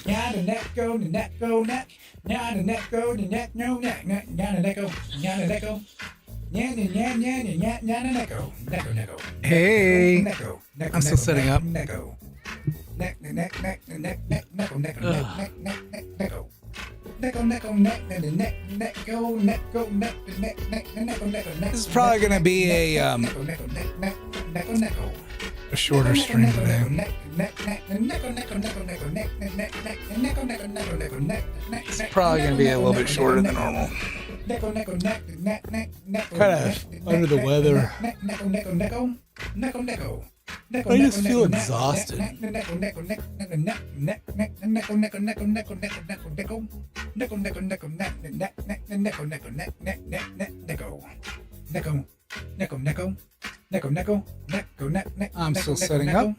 Yeah, the neck go, the neck go, neck. Yeah, the neck go, the neck no neck. Yeah, the neck go, yeah, the neck go. Hey, I'm still setting up. This is probably gonna be a shorter stream today. It's probably gonna be a little bit shorter than normal. Kind of under the weather. I just feel exhausted. I'm still setting up.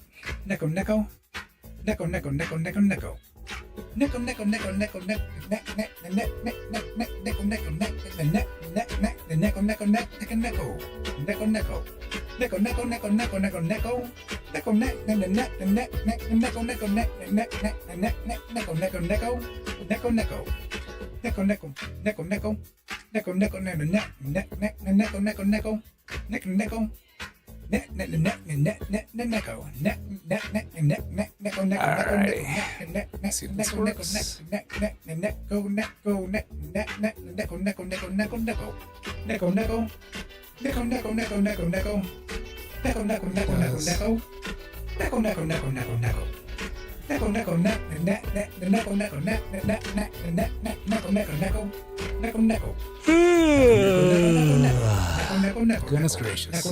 Goodness gracious.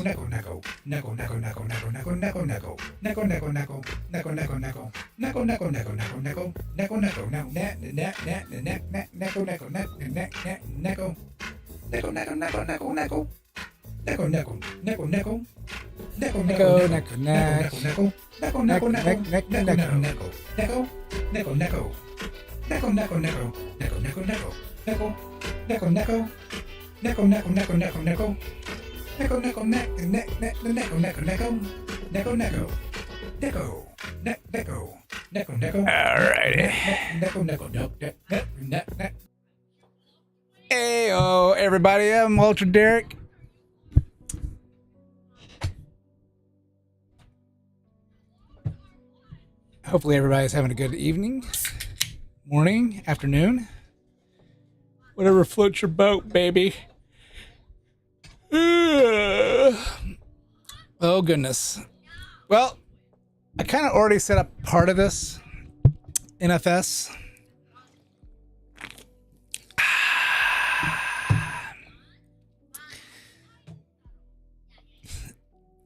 Heyo, everybody. I'm Ultra Derek. Hopefully everybody's having a good evening, morning, afternoon. Whatever floats your boat, baby. Oh, goodness. Well, I kind of already set up part of this NFS.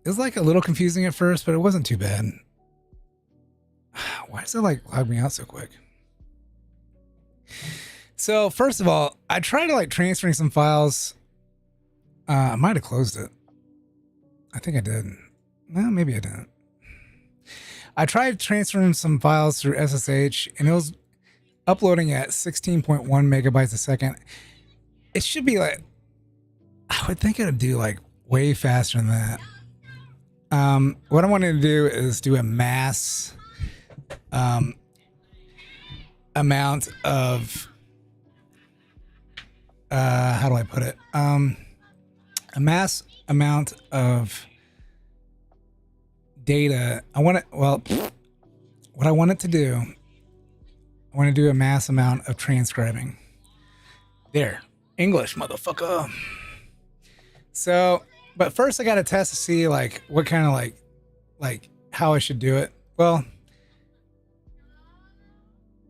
It was like a little confusing at first, but it wasn't too bad. Why does it like log me out so quick? So first of all, I tried to like transferring some files. I might have closed it. I think I did. No, maybe I didn't. I tried transferring some files through SSH and it was uploading at 16.1 megabytes a second. It should be like, I would think it would do like way faster than that. What I wanted to do is do a mass amount of how do I put it? A mass amount of data. What I want it to do, I want to do a mass amount of transcribing. There, English, motherfucker. So, but first I got to test to see like what kind of like how I should do it. Well,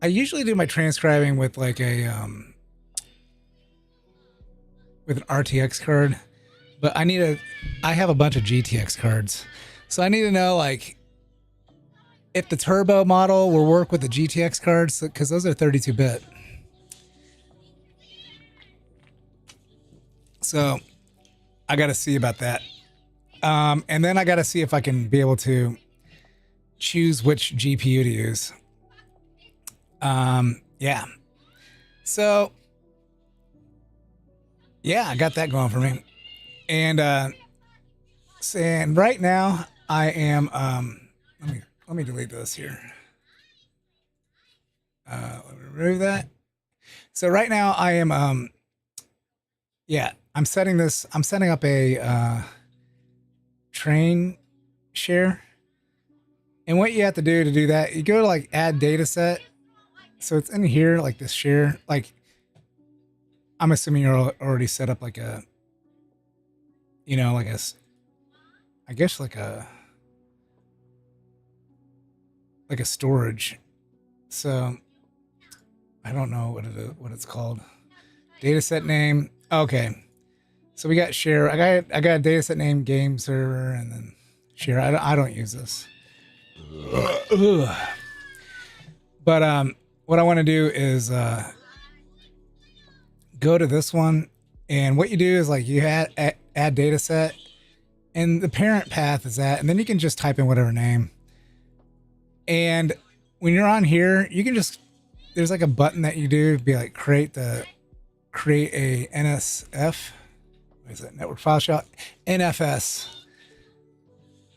I usually do my transcribing with like a with an RTX card, but I have a bunch of GTX cards. So I need to know like if the turbo model will work with the GTX cards, because those are 32-bit. So I got to see about that. And then I got to see if I can be able to choose which GPU to use. Yeah. So yeah, I got that going for me. And right now I am let me delete this here. Remove that. So right now I am, yeah, I'm setting up a train share. And what you have to do that, you go to like add data set. So it's in here, like this share, like I'm assuming you're already set up like a, you know, like I guess like a storage. So I don't know what it's called. Data set name. Okay. So we got share. I got a data set name game server and then share. I don't use this. But what I want to do is go to this one, and what you do is like you add data set, and the parent path is that, and then you can just type in whatever name. And when you're on here, you can just, there's like a button that you do, be like create a NSF. What is it? Network file shot NFS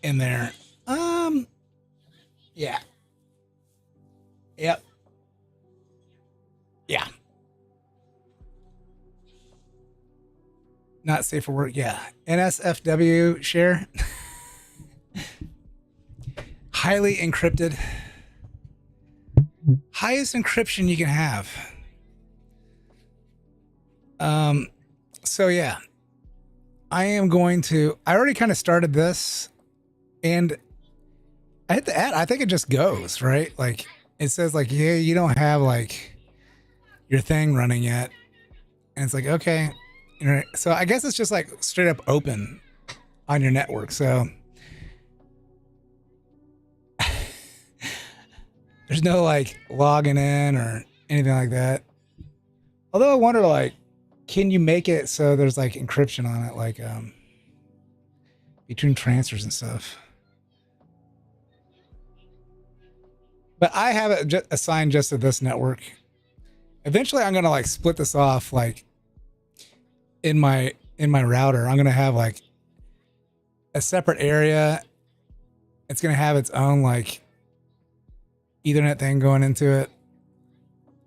in there. Yeah. Yep. Yeah. Not safe for work. Yeah. NSFW share. Highly encrypted. Highest encryption you can have. So yeah. I already kind of started this, and I hit the add. I think it just goes, right? Like it says like, yeah, you don't have like your thing running yet. And it's like, okay. So I guess it's just like straight up open on your network. So there's no like logging in or anything like that. Although I wonder, like, can you make it so there's like encryption on it, like between transfers and stuff? But I have it assigned just to this network. Eventually, I'm gonna like split this off, like in my router. I'm gonna have like a separate area. It's gonna have its own like Ethernet thing going into it.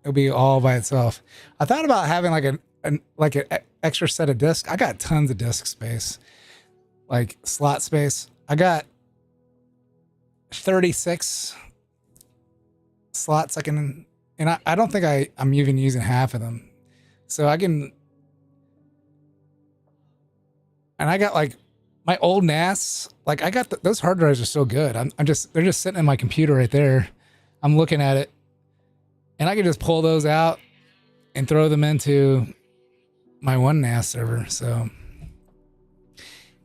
It'll be all by itself. I thought about having like an extra set of disks. I got tons of disk space, like slot space. I got 36 slots I can, and I don't think I'm even using half of them. So I can, and I got like my old NAS, like I got those hard drives are so good. They're just sitting in my computer right there. I'm looking at it, and I can just pull those out and throw them into my one NAS server. So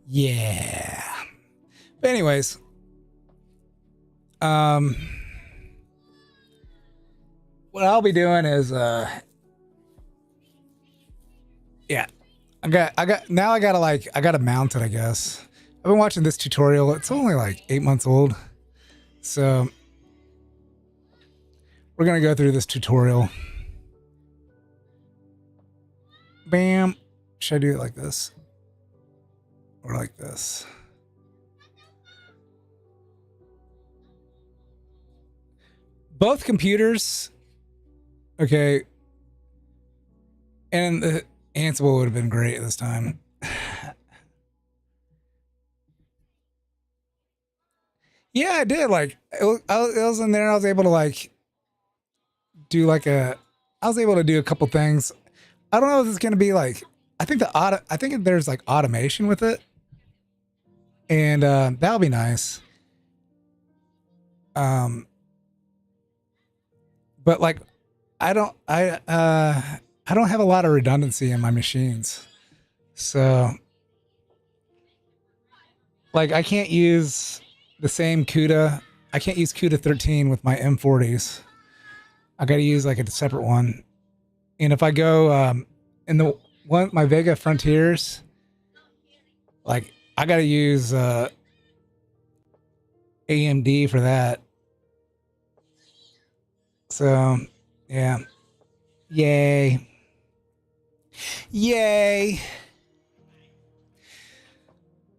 yeah. But anyways, what I'll be doing is yeah, I gotta mount it, I guess. I've been watching this tutorial. It's only like 8 months old. So we're gonna go through this tutorial. Bam. Should I do it like this? Or like this? Both computers. Okay. And the Ansible would have been great this time. Yeah, I did. Like, it was in there. I was able to like do like I was able to do a couple things. I don't know if it's going to be like, I think there's like automation with it. And that'll be nice. But like, I don't have a lot of redundancy in my machines. So like I can't use the same CUDA. I can't use CUDA 13 with my M40s. I got to use like a separate one. And if I go in the one, my Vega Frontiers, like I got to use AMD for that. So yeah, yay.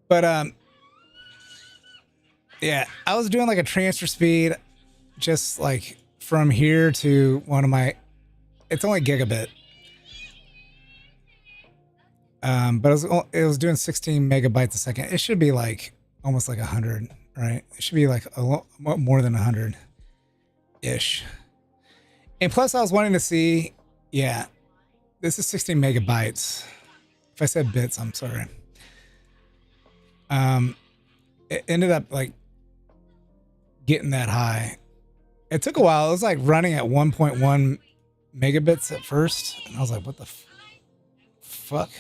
But yeah, I was doing like a transfer speed just like from here to one of my, it's only gigabit. But it was doing 16 megabytes a second. It should be like almost like 100, right? It should be like a lot more than 100 ish. And plus I was wanting to see, yeah, this is 16 megabytes. If I said bits, I'm sorry. It ended up like getting that high. It took a while. It was like running at 1.1 megabits at first. And I was like, what the fuck?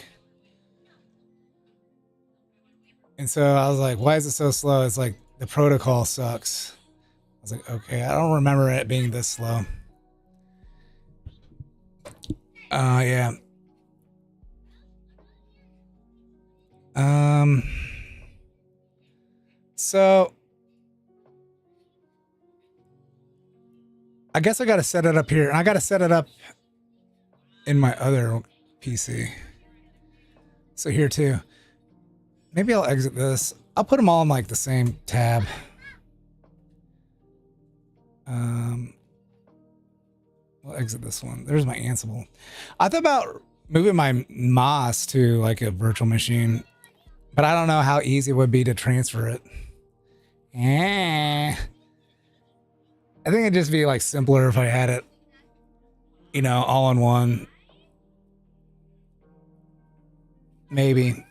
And so I was like, why is it so slow? It's like the protocol sucks. I was like, okay, I don't remember it being this slow. Yeah. So I guess I got to set it up here, and I got to set it up in my other PC. So here too. Maybe I'll exit this. I'll put them all in like the same tab. I'll exit this one. There's my Ansible. I thought about moving my MOS to like a virtual machine, but I don't know how easy it would be to transfer it. I think it'd just be like simpler if I had it, you know, all in one. Maybe.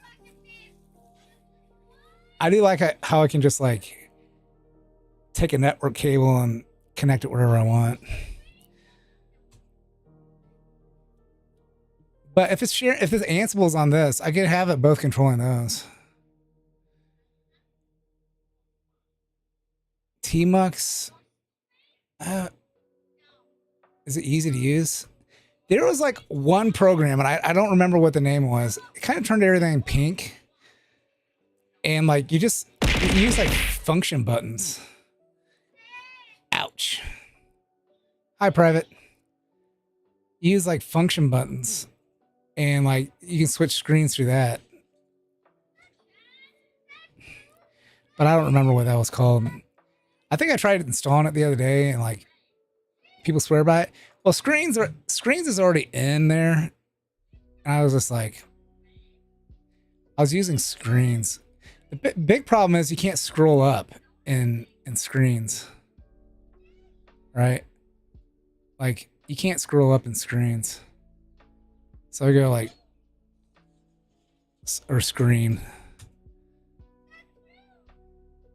I do like how I can just like take a network cable and connect it wherever I want. But if this Ansible's on this, I could have it both controlling those. Tmux. Is it easy to use? There was like one program, and I don't remember what the name was. It kind of turned everything pink. And like you use like function buttons. Ouch. Hi, private. You use like function buttons. And like you can switch screens through that. But I don't remember what that was called. I think I tried installing it the other day, and like people swear by it. Well, screens is already in there. And I was just like, I was using screens. The big problem is you can't scroll up in screens, right? Like you can't scroll up in screens. So I go like, or screen.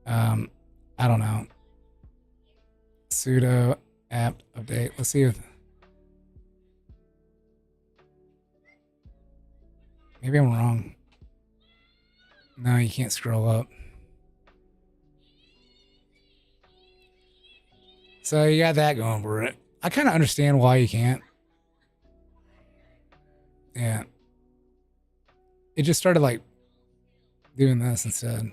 I don't know. Sudo apt update. Let's see if maybe I'm wrong. No, you can't scroll up. So you got that going for it. I kind of understand why you can't. Yeah. It just started like doing this instead.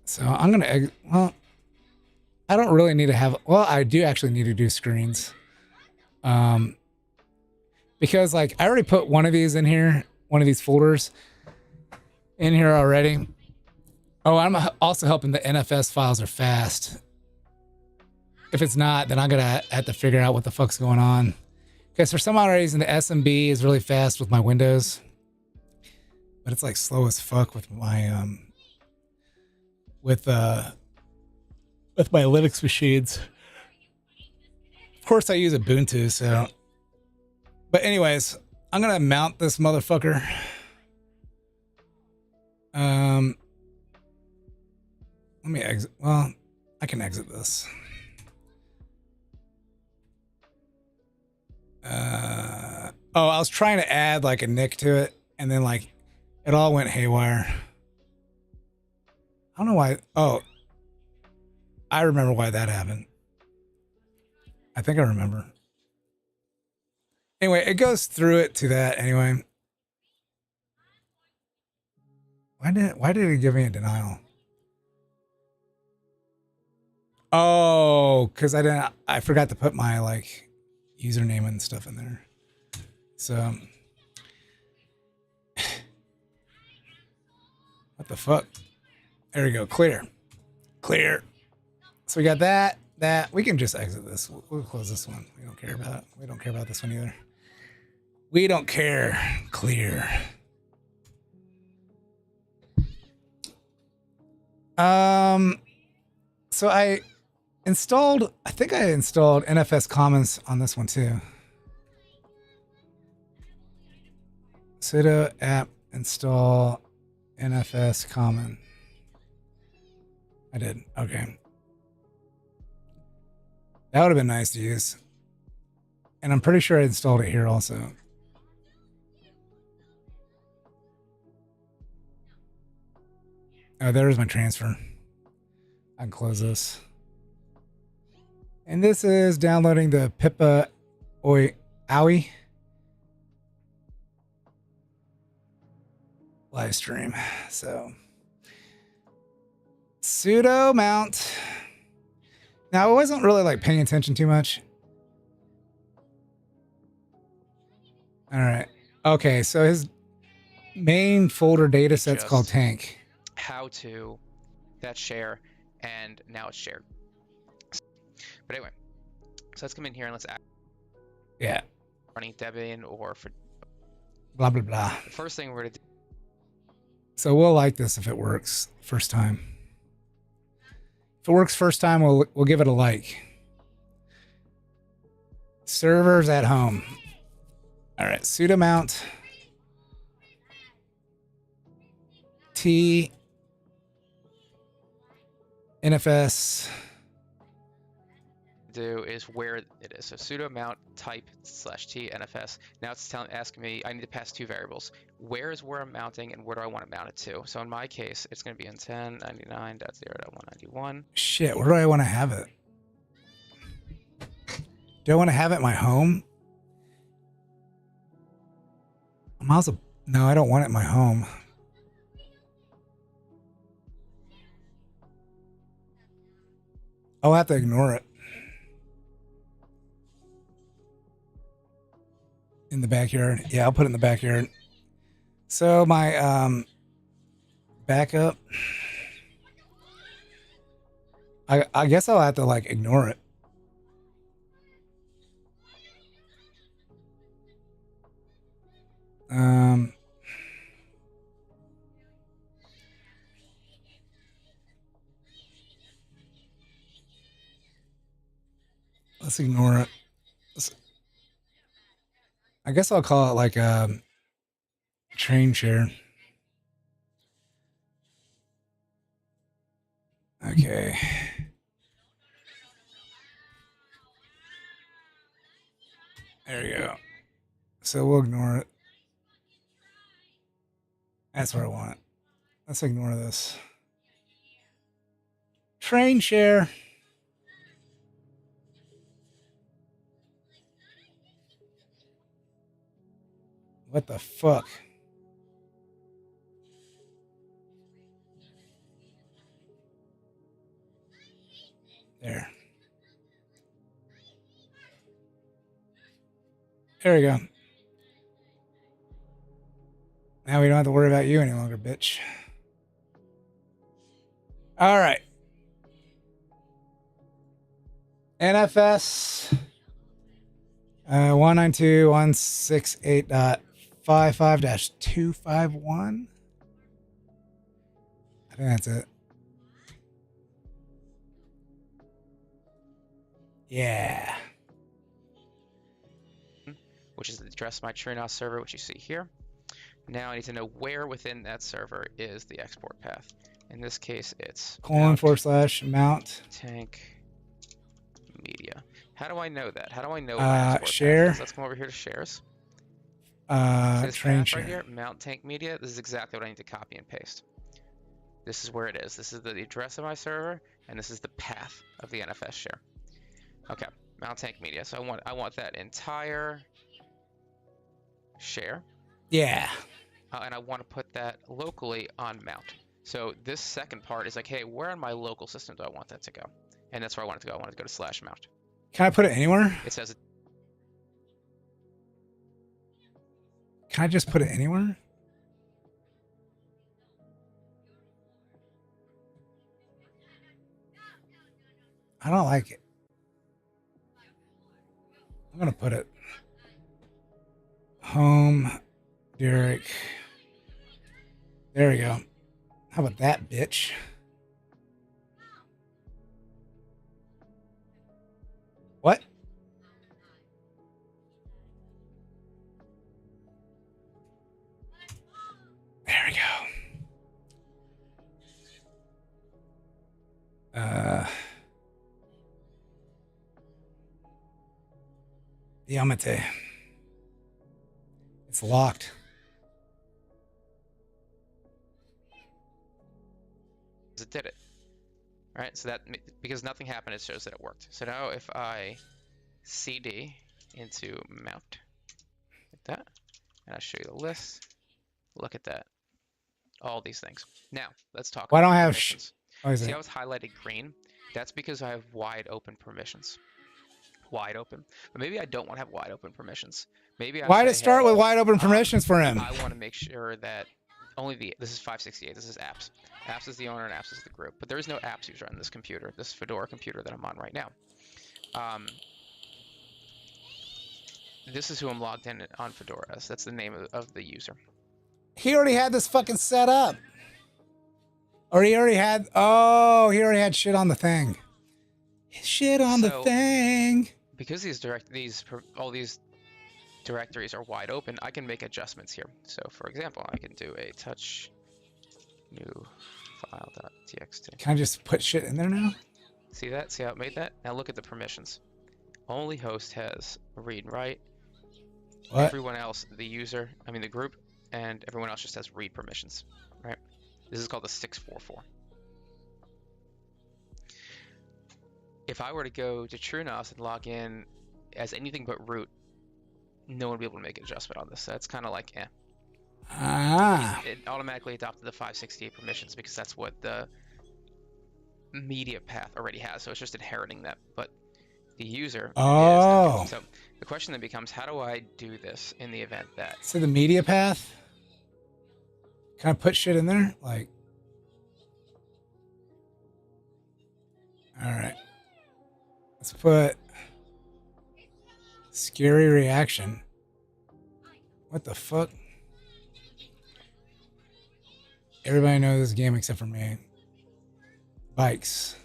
So I'm going to, well, I don't really need to have, well, I do actually need to do screens. Because like I already put one of these in here, one of these folders in here already. Oh, I'm also helping the NFS files are fast. If it's not, then I'm going to have to figure out what the fuck's going on. Because for some odd reason, the SMB is really fast with my Windows. But it's like slow as fuck with my, with my Linux machines. Of course, I use Ubuntu, so. But anyways, I'm going to mount this motherfucker. Let me exit. Well, I can exit this. Oh, I was trying to add like a nick to it, and then like it all went haywire. I don't know why. Oh, I remember why that happened. I think I remember. Anyway, it goes through it to that anyway. Why did it give me a denial? Oh, because I forgot to put my like username and stuff in there. So what the fuck? There we go. Clear. So we got that. that. We can just exit this. We'll close this one. We don't care about it. We don't care about this one either. We don't care. Clear. So I think I installed NFS Commons on this one too. Sudo apt install NFS Common. I did. Okay. That would have been nice to use. And I'm pretty sure I installed it here also. Oh, there's my transfer. I can close this. And this is downloading the Pippa Owie live stream. So sudo mount. Now I wasn't really like paying attention too much. All right. Okay, so his main folder data set's called tank. How to that share, and now it's shared. But anyway, so let's come in here and let's add. Yeah. Running Debian or for blah blah blah. The first thing we're gonna do. So we'll like this if it works first time. If it works first time, we'll give it a like. Servers at home. All right, sudo mount t NFS. Do is where it is. So sudo mount type /t NFS. Now it's asking me, I need to pass two variables. Where is where I'm mounting and where do I want to mount it to? So in my case, it's going to be in 10.99.0.191. Shit, where do I want to have it? Do I want to have it in my home? No, I don't want it in my home. I'll have to ignore it. In the backyard. Yeah, I'll put it in the backyard. So my backup. I guess I'll have to like ignore it. Let's ignore it. I guess I'll call it like a train share. Okay. There you go. So we'll ignore it. That's what I want. Let's ignore this. Train share. What the fuck? There. There we go. Now we don't have to worry about you any longer, bitch. All right. NFS 192.168.55-251. I think that's it. Yeah. Which is the address of my TrueNAS server, which you see here. Now I need to know where within that server is the export path. In this case, it's :/mount tank media. How do I know that? How do I know share? Let's come over here to shares. Train share. Right here, mount tank media. This is exactly what I need to copy and paste. This is where it is. This is the address of my server, and this is the path of the NFS share. Okay, mount tank media. So I want that entire share. Yeah. And I want to put that locally on mount. So this second part is like, hey, where on my local system do I want that to go? And that's where I want it to go. I want it to go to /mount. Can I put it anywhere? It says. Can I just put it anywhere? I don't like it. I'm gonna put it home, Derek. There we go. How about that, bitch? What? There we go. Yamate. It's locked. It did it. All right, so that, because nothing happened, it shows that it worked. So now if I CD into mount, like that, and I'll show you the list, look at that. All these things. Now, let's talk Why about don't I have permissions. See how it's highlighted green? That's because I have wide open permissions. Wide open. But maybe I don't want to have wide open permissions. Maybe I Why say, to start with wide open permissions for him? I want to make sure that only this is 568, this is apps. Apps is the owner and apps is the group. But there is no apps user on this computer, this Fedora computer that I'm on right now. This is who I'm logged in on Fedora as. That's the name of the user. He already had this fucking set up. Or he already had, oh, he already had shit on the thing. Shit on the thing. Because all these directories are wide open, I can make adjustments here. So for example, I can do a touch new file.txt. Can I just put shit in there now? See that? See how it made that? Now look at the permissions. Only host has read and write. What? Everyone else, the group, and everyone else just has read permissions, right? This is called the 644. If I were to go to TrueNAS and log in as anything but root, no one would be able to make an adjustment on this. So it's kind of like, It automatically adopted the 568 permissions because that's what the media path already has. So it's just inheriting that. But the user is not. So the question then becomes, how do I do this in the event that... So the media path? Can I put shit in there? Like... All right. Let's put... Scary reaction. What the fuck? Everybody knows this game except for me. Bikes.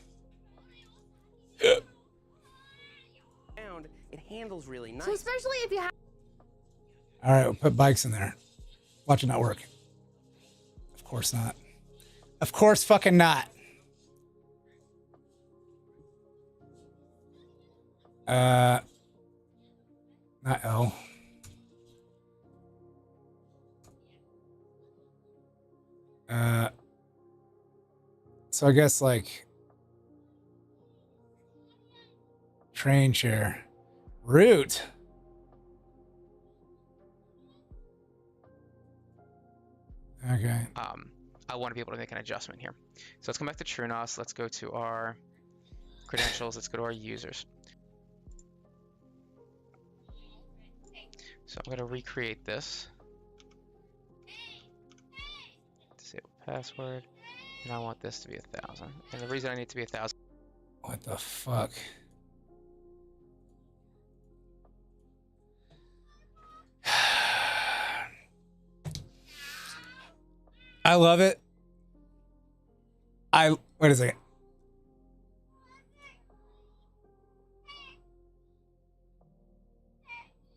It handles really nice. So especially if you have... All right, we'll put bikes in there. Watch it not work. Of course not. Of course fucking not. Not L. So I guess like train share. Root. Okay. I want to be able to make an adjustment here. So let's come back to TrueNAS. Let's go to our credentials. Let's go to our users. So I'm going to recreate this. Disable password. And I want this to be 1,000. And the reason I need it to be 1,000. What the fuck? I love it. Wait a second.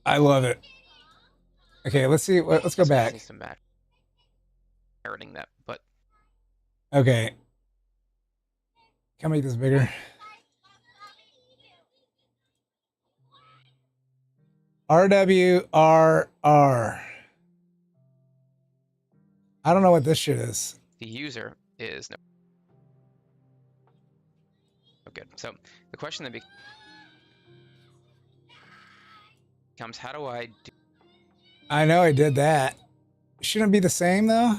I love it. Okay, let's see. Let's go back. Needs to match inheriting that, but okay. Can I make this bigger? RWRR. I don't know what this shit is. the user is no good. So the question then becomes, how do I do? I know I did that. Shouldn't it be the same though?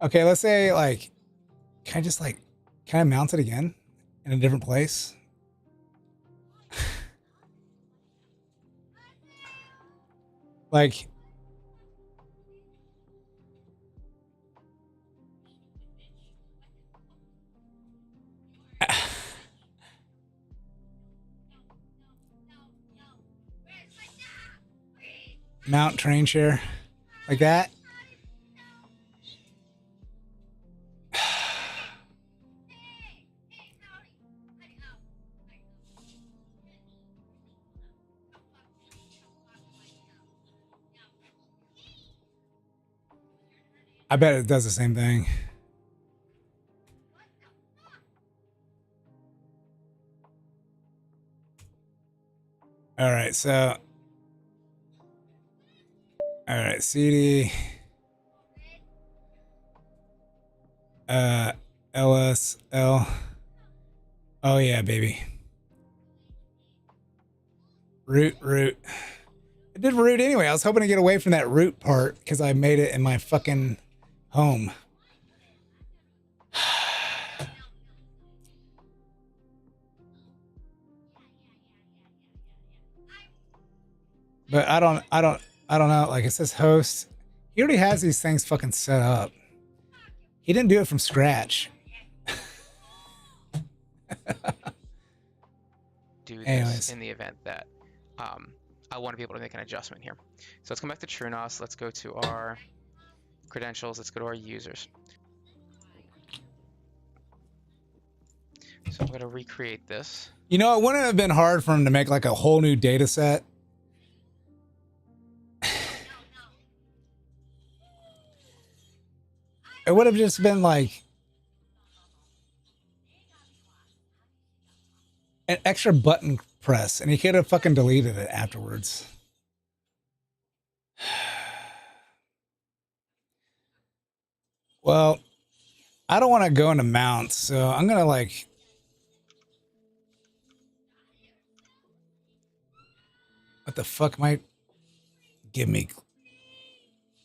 Okay, let's say like, can I mount it again in a different place? Like, mount train share like that. I bet it does the same thing. All right, so all right, CD LSL. Oh yeah, baby. Root. It did root anyway. I was hoping to get away from that root part because I made it in my fucking home. But I don't know. Like it says host. He already has these things fucking set up. He didn't do it from scratch. Do this Anyways. in the event that I want to be able to make an adjustment here. So let's come back to TrueNAS. Let's go to our credentials. Let's go to our users. So I'm going to recreate this. You know, it wouldn't have been hard for him to make like a whole new data set. It would have just been like an extra button press, and he could have fucking deleted it afterwards. Well, I don't want to go into mounts, so I'm gonna like. What the fuck might give me?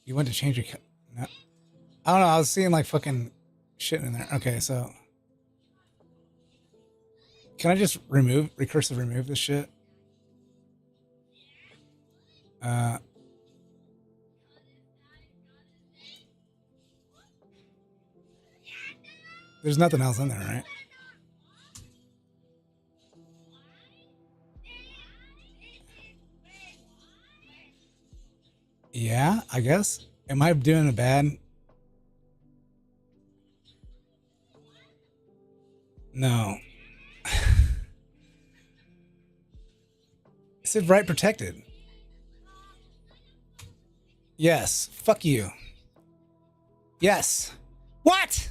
You want to change your? No. I don't know. I was seeing like fucking shit in there. Okay, so can I just recursive remove this shit? There's nothing else in there, right? Yeah, I guess. Am I doing a bad? No. It said right protected. Yes. Fuck you. Yes. What?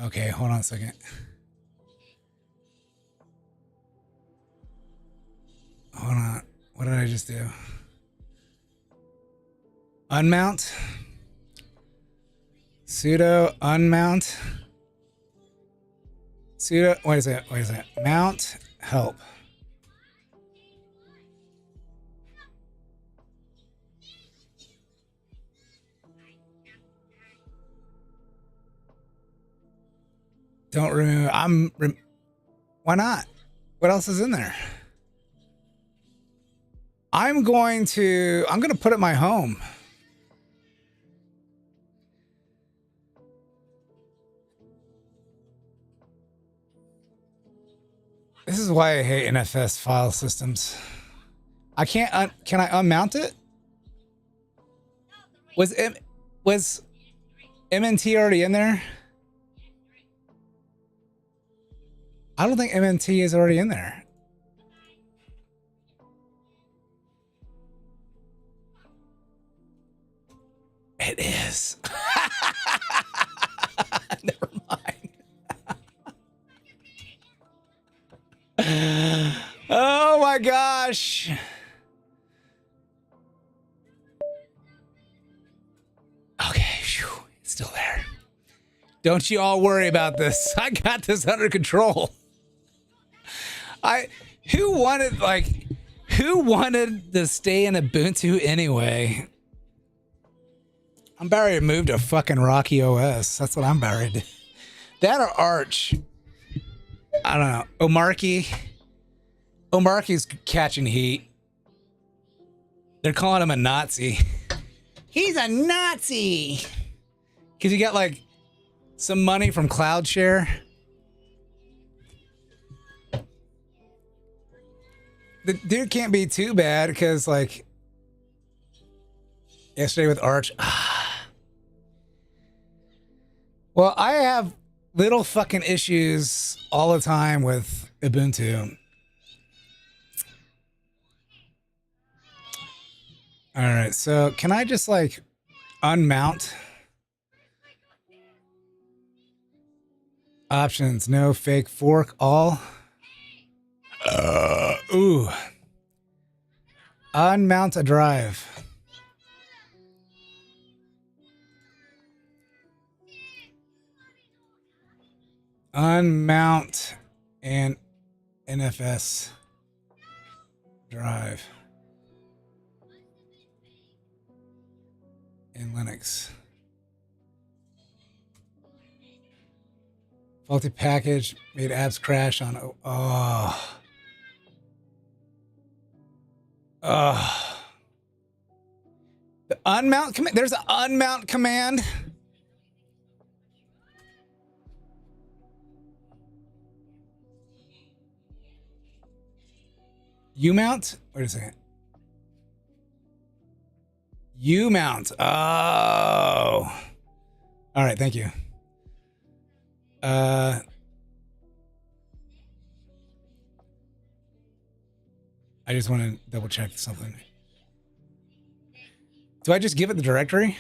Okay, hold on a second. Hold on. What did I just do? Unmount. Sudo unmount. Sudo. Wait a second. Mount help. Don't remove. Why not? What else is in there? I'm going to put it in my home. This is why I hate NFS file systems. I can't. Can I unmount it? Was MNT already in there? I don't think MNT is already in there. It is. Never mind. Oh my gosh. Okay, phew, it's still there. Don't you all worry about this. I got this under control. Who wanted to stay in Ubuntu anyway? I'm about to move to fucking Rocky OS. That's what I'm about to do. That or Arch. I don't know. Omarchy's catching heat. They're calling him a Nazi. He's a Nazi. Because he got like some money from CloudShare. The dude can't be too bad because like yesterday with Arch. Well, I have little fucking issues all the time with Ubuntu. All right, so can I just like unmount? Options, no fake fork, all. Ooh. Unmount a drive. Unmount an NFS drive in Linux. Faulty package made apps crash on. The unmount command. There's an unmount command. Umount? Wait a second. Umount. Oh. All right, thank you. I just want to double check something. Do I just give it the directory?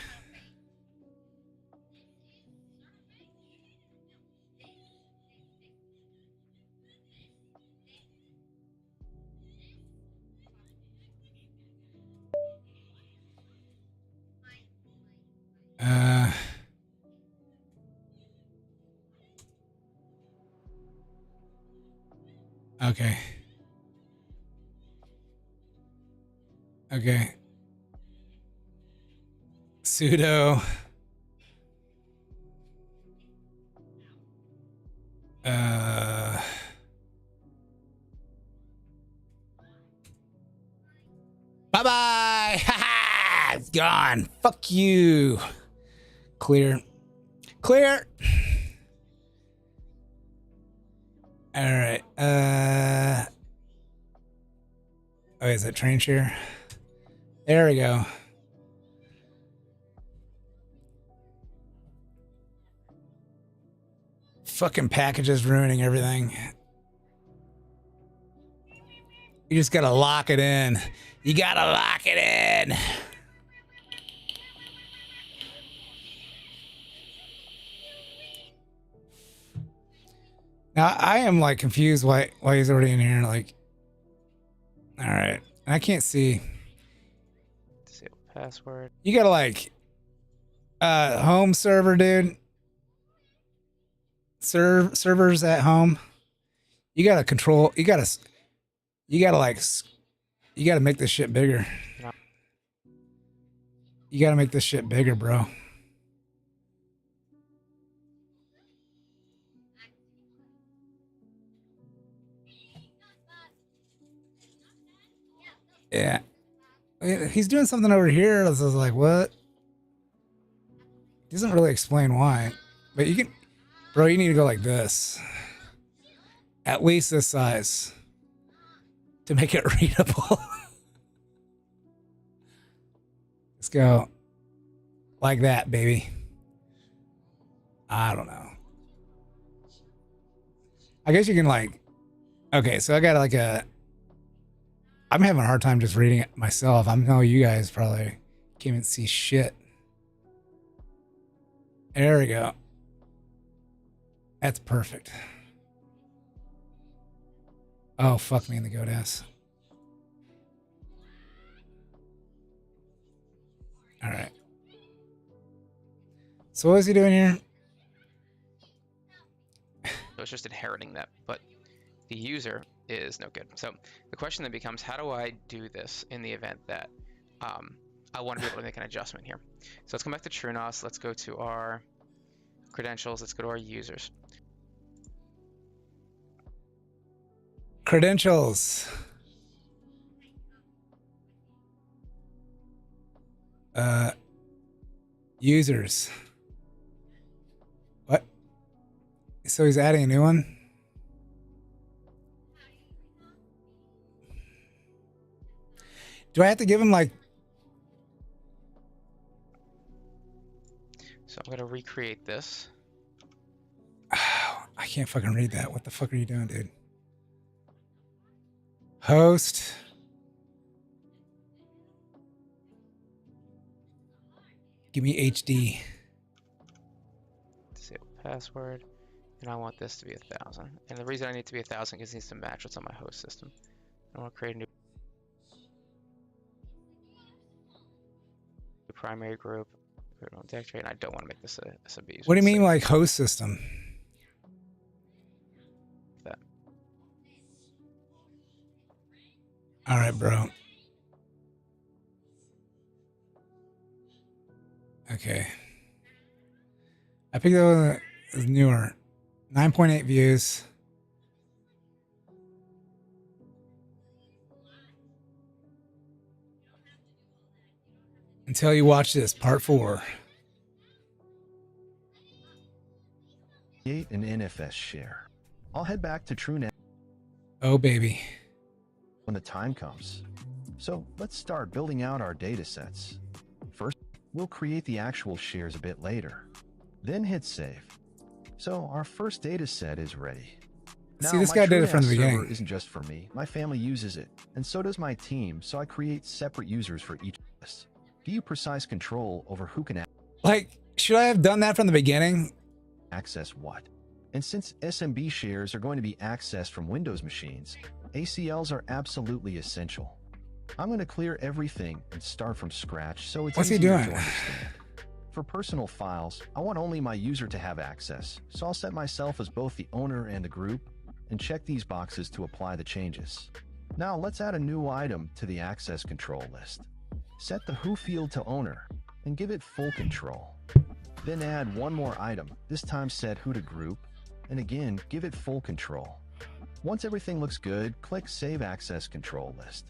Okay. Okay. Sudo. Bye-bye. It's gone. Fuck you. Clear. Clear. All right. Oh, is that train share? There we go. Fucking packages ruining everything. You just gotta lock it in. You gotta lock it in. Now I am like confused why he's already in here. Like, all right, I can't see. Disable password. You gotta like, home server, dude. Servers at home. You gotta control. You gotta like. You gotta make this shit bigger. No. You gotta make this shit bigger, bro. Yeah. He's doing something over here. I was like, what? He doesn't really explain why. But you can... Bro, you need to go like this. At least this size. To make it readable. Let's go. Like that, baby. I don't know. I guess you can like... Okay, so I got like a... I'm having a hard time just reading it myself. I know you guys probably can't even see shit. There we go. That's perfect. Oh, fuck me in the goat ass. All right. So what is he doing here? So it's just inheriting that, but the user is no good. So the question then becomes, how do I do this in the event that I want to be able to make an adjustment here? So let's come back to TrueNAS. Let's go to our credentials. Let's go to our users. Credentials. Users. What? So he's adding a new one? Do I have to give him like... So I'm gonna recreate this. Oh, I can't fucking read that. What the fuck are you doing, dude? Host. Give me HD. Disable password. And I want this to be 1,000. And the reason I need to be 1,000 is it needs to match what's on my host system. I want to create a new primary group. And I don't want to make this a sub user. What do you mean, like host system? That. All right, bro. Okay. I picked up one that's newer. 9.8 views. Until you watch this, part 4. Create an NFS share. I'll head back to TrueNet Oh, baby. when the time comes. So let's start building out our data sets. First, we'll create the actual shares a bit later. Then hit save. So our first data set is ready. See, this guy did it from the server beginning. isn't just for me. My family uses it, and so does my team, so I create separate users for each list. Give you precise control over who can Like, should I have done that from the beginning? access what. And since SMB shares are going to be accessed from Windows machines, ACLs are absolutely essential. I'm going to clear everything and start from scratch so it's What's he easier doing? to understand. For personal files, I want only my user to have access, so I'll set myself as both the owner and the group, and check these boxes to apply the changes. Now let's add a new item to the access control list. Set the Who field to owner, and give it full control. Then add one more item, this time set Who to group, and again give it full control. Once everything looks good, click Save Access Control List.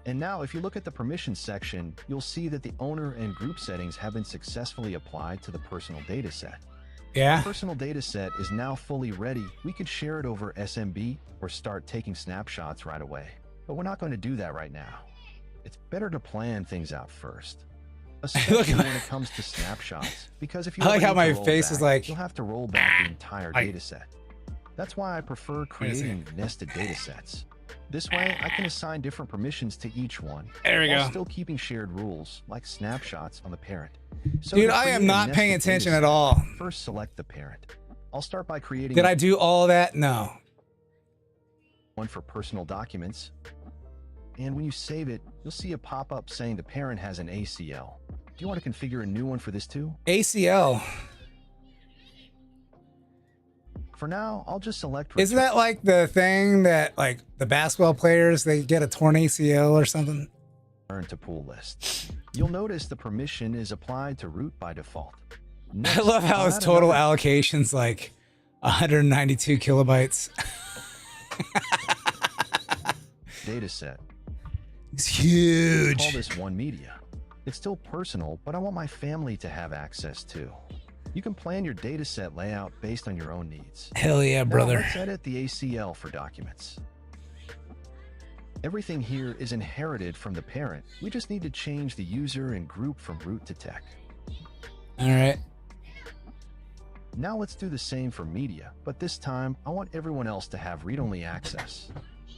And now if you look at the permissions section, you'll see that the owner and group settings have been successfully applied to the personal data set. Yeah. The personal data set is now fully ready. We could share it over SMB or start taking snapshots right away. But we're not going to do that right now. It's better to plan things out first. Especially when it comes to snapshots, because if you I like ever how need to my roll face is back, like, you'll have to roll back the entire I- data set. That's why I prefer Wait a creating nested data sets. This way, I can assign different permissions to each one, There we while go. still keeping shared rules, like snapshots on the parent. So Dude, to I create am a not paying nested data attention set, at all. First, select the parent. I'll start by creating Did I do all that? No. one for personal documents. And when you save it, you'll see a pop-up saying the parent has an ACL. Do you want to configure a new one for this too? ACL. For now, I'll just select Isn't that like the thing that like the basketball players, they get a torn ACL or something? Return to pool list. You'll notice the permission is applied to root by default. I Next, love how I'll his add total another allocation's like 192 kilobytes. data set. It's Call huge. this one media. It's still personal, but I want my family to have access too. You can plan your data set layout based on your own needs. Hell yeah, Now, brother. let's edit the ACL for documents. Everything here is inherited from the parent. We just need to change the user and group from root to tech. All right. Now let's do the same for media, but this time I want everyone else to have read-only access.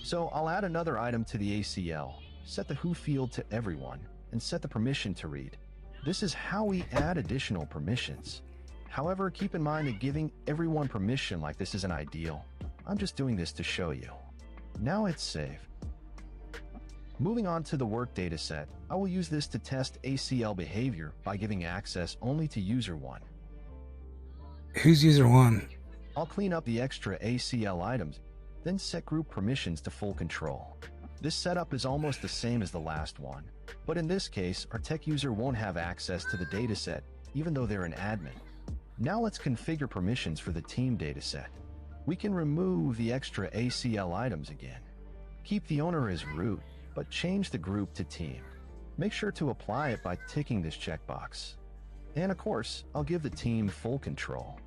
So I'll add another item to the ACL, set the Who field to everyone, and set the permission to read. This is how we add additional permissions. However, keep in mind that giving everyone permission like this isn't ideal. I'm just doing this to show you. Now hit save. Moving on to the work dataset, I will use this to test ACL behavior by giving access only to user 1. Who's user 1? I'll clean up the extra ACL items, then set group permissions to full control. This setup is almost the same as the last one, but in this case, our tech user won't have access to the dataset, even though they're an admin. Now let's configure permissions for the team dataset. We can remove the extra ACL items again. Keep the owner as root, but change the group to team. Make sure to apply it by ticking this checkbox. And of course, I'll give the team full control.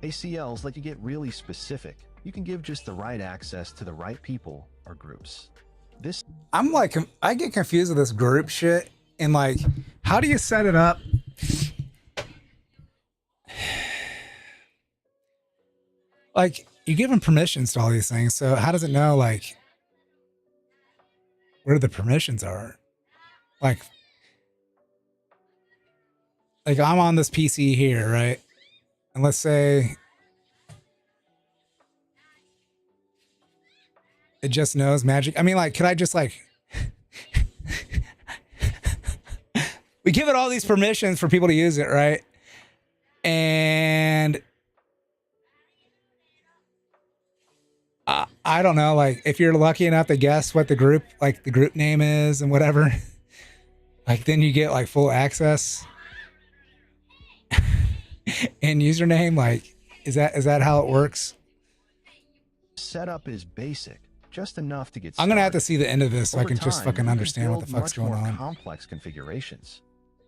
ACLs let you get really specific. You can give just the right access to the right people or groups. This I'm like, I get confused with this group shit. And like, how do you set it up? Like, you give them permissions to all these things. So how does it know, like, where the permissions are? Like I'm on this PC here, right? And let's say it just knows magic. I mean, like, could I just like, we give it all these permissions for people to use it, right? And I don't know, like, if you're lucky enough to guess what the group name is and whatever, like, then you get like full access and username. Like, is that how it works? setup is basic, just enough to get started. I'm gonna have to see the end of this so I Over can just time, fucking you can understand what the build fuck's much going more on. complex configurations.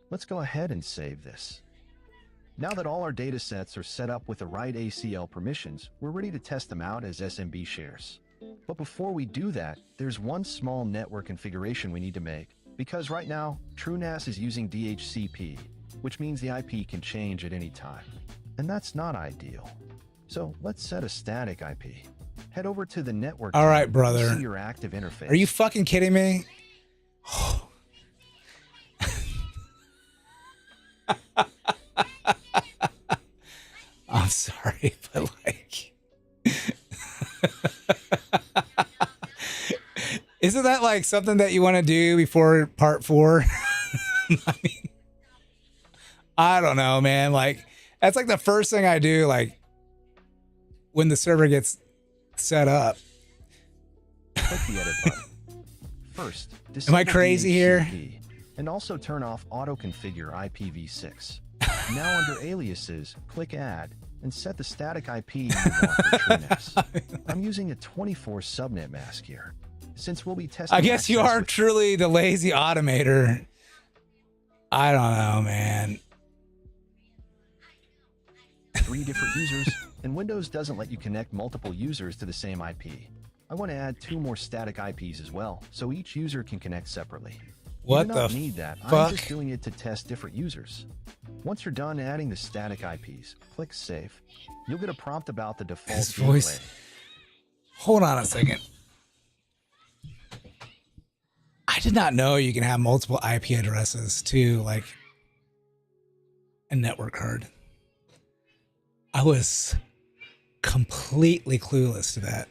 Let's go ahead and save this. Now that all our data sets are set up with the right ACL permissions, we're ready to test them out as SMB shares. But before we do that, there's one small network configuration we need to make, because right now, TrueNAS is using DHCP, which means the IP can change at any time. And that's not ideal. So let's set a static IP. Head over to the network All right, tab, brother. see your active interface. Are you fucking kidding me? I'm sorry, but like, isn't that like something that you want to do before part 4? I mean, I don't know, man. Like, that's like the first thing I do, like, when the server gets set up. Click the edit button. First, Am I disable crazy here? DHCP, and also turn off auto configure IPv6. Now under aliases, click add and set the static IP you want for TrueNAS. I'm using a 24 subnet mask here. Since we'll be testing, I guess you access are with truly the lazy automator. I don't know, man. 3 different users, and Windows doesn't let you connect multiple users to the same IP. I want to add 2 more static IPs as well, so each user can connect separately. What You do the not need that. fuck? I'm just doing it to test different users. Once you're done adding the static IPs, click Save. You'll get a prompt about the default His voice. gateway. Hold on a second. I did not know you can have multiple IP addresses to like a network card. I was completely clueless to that.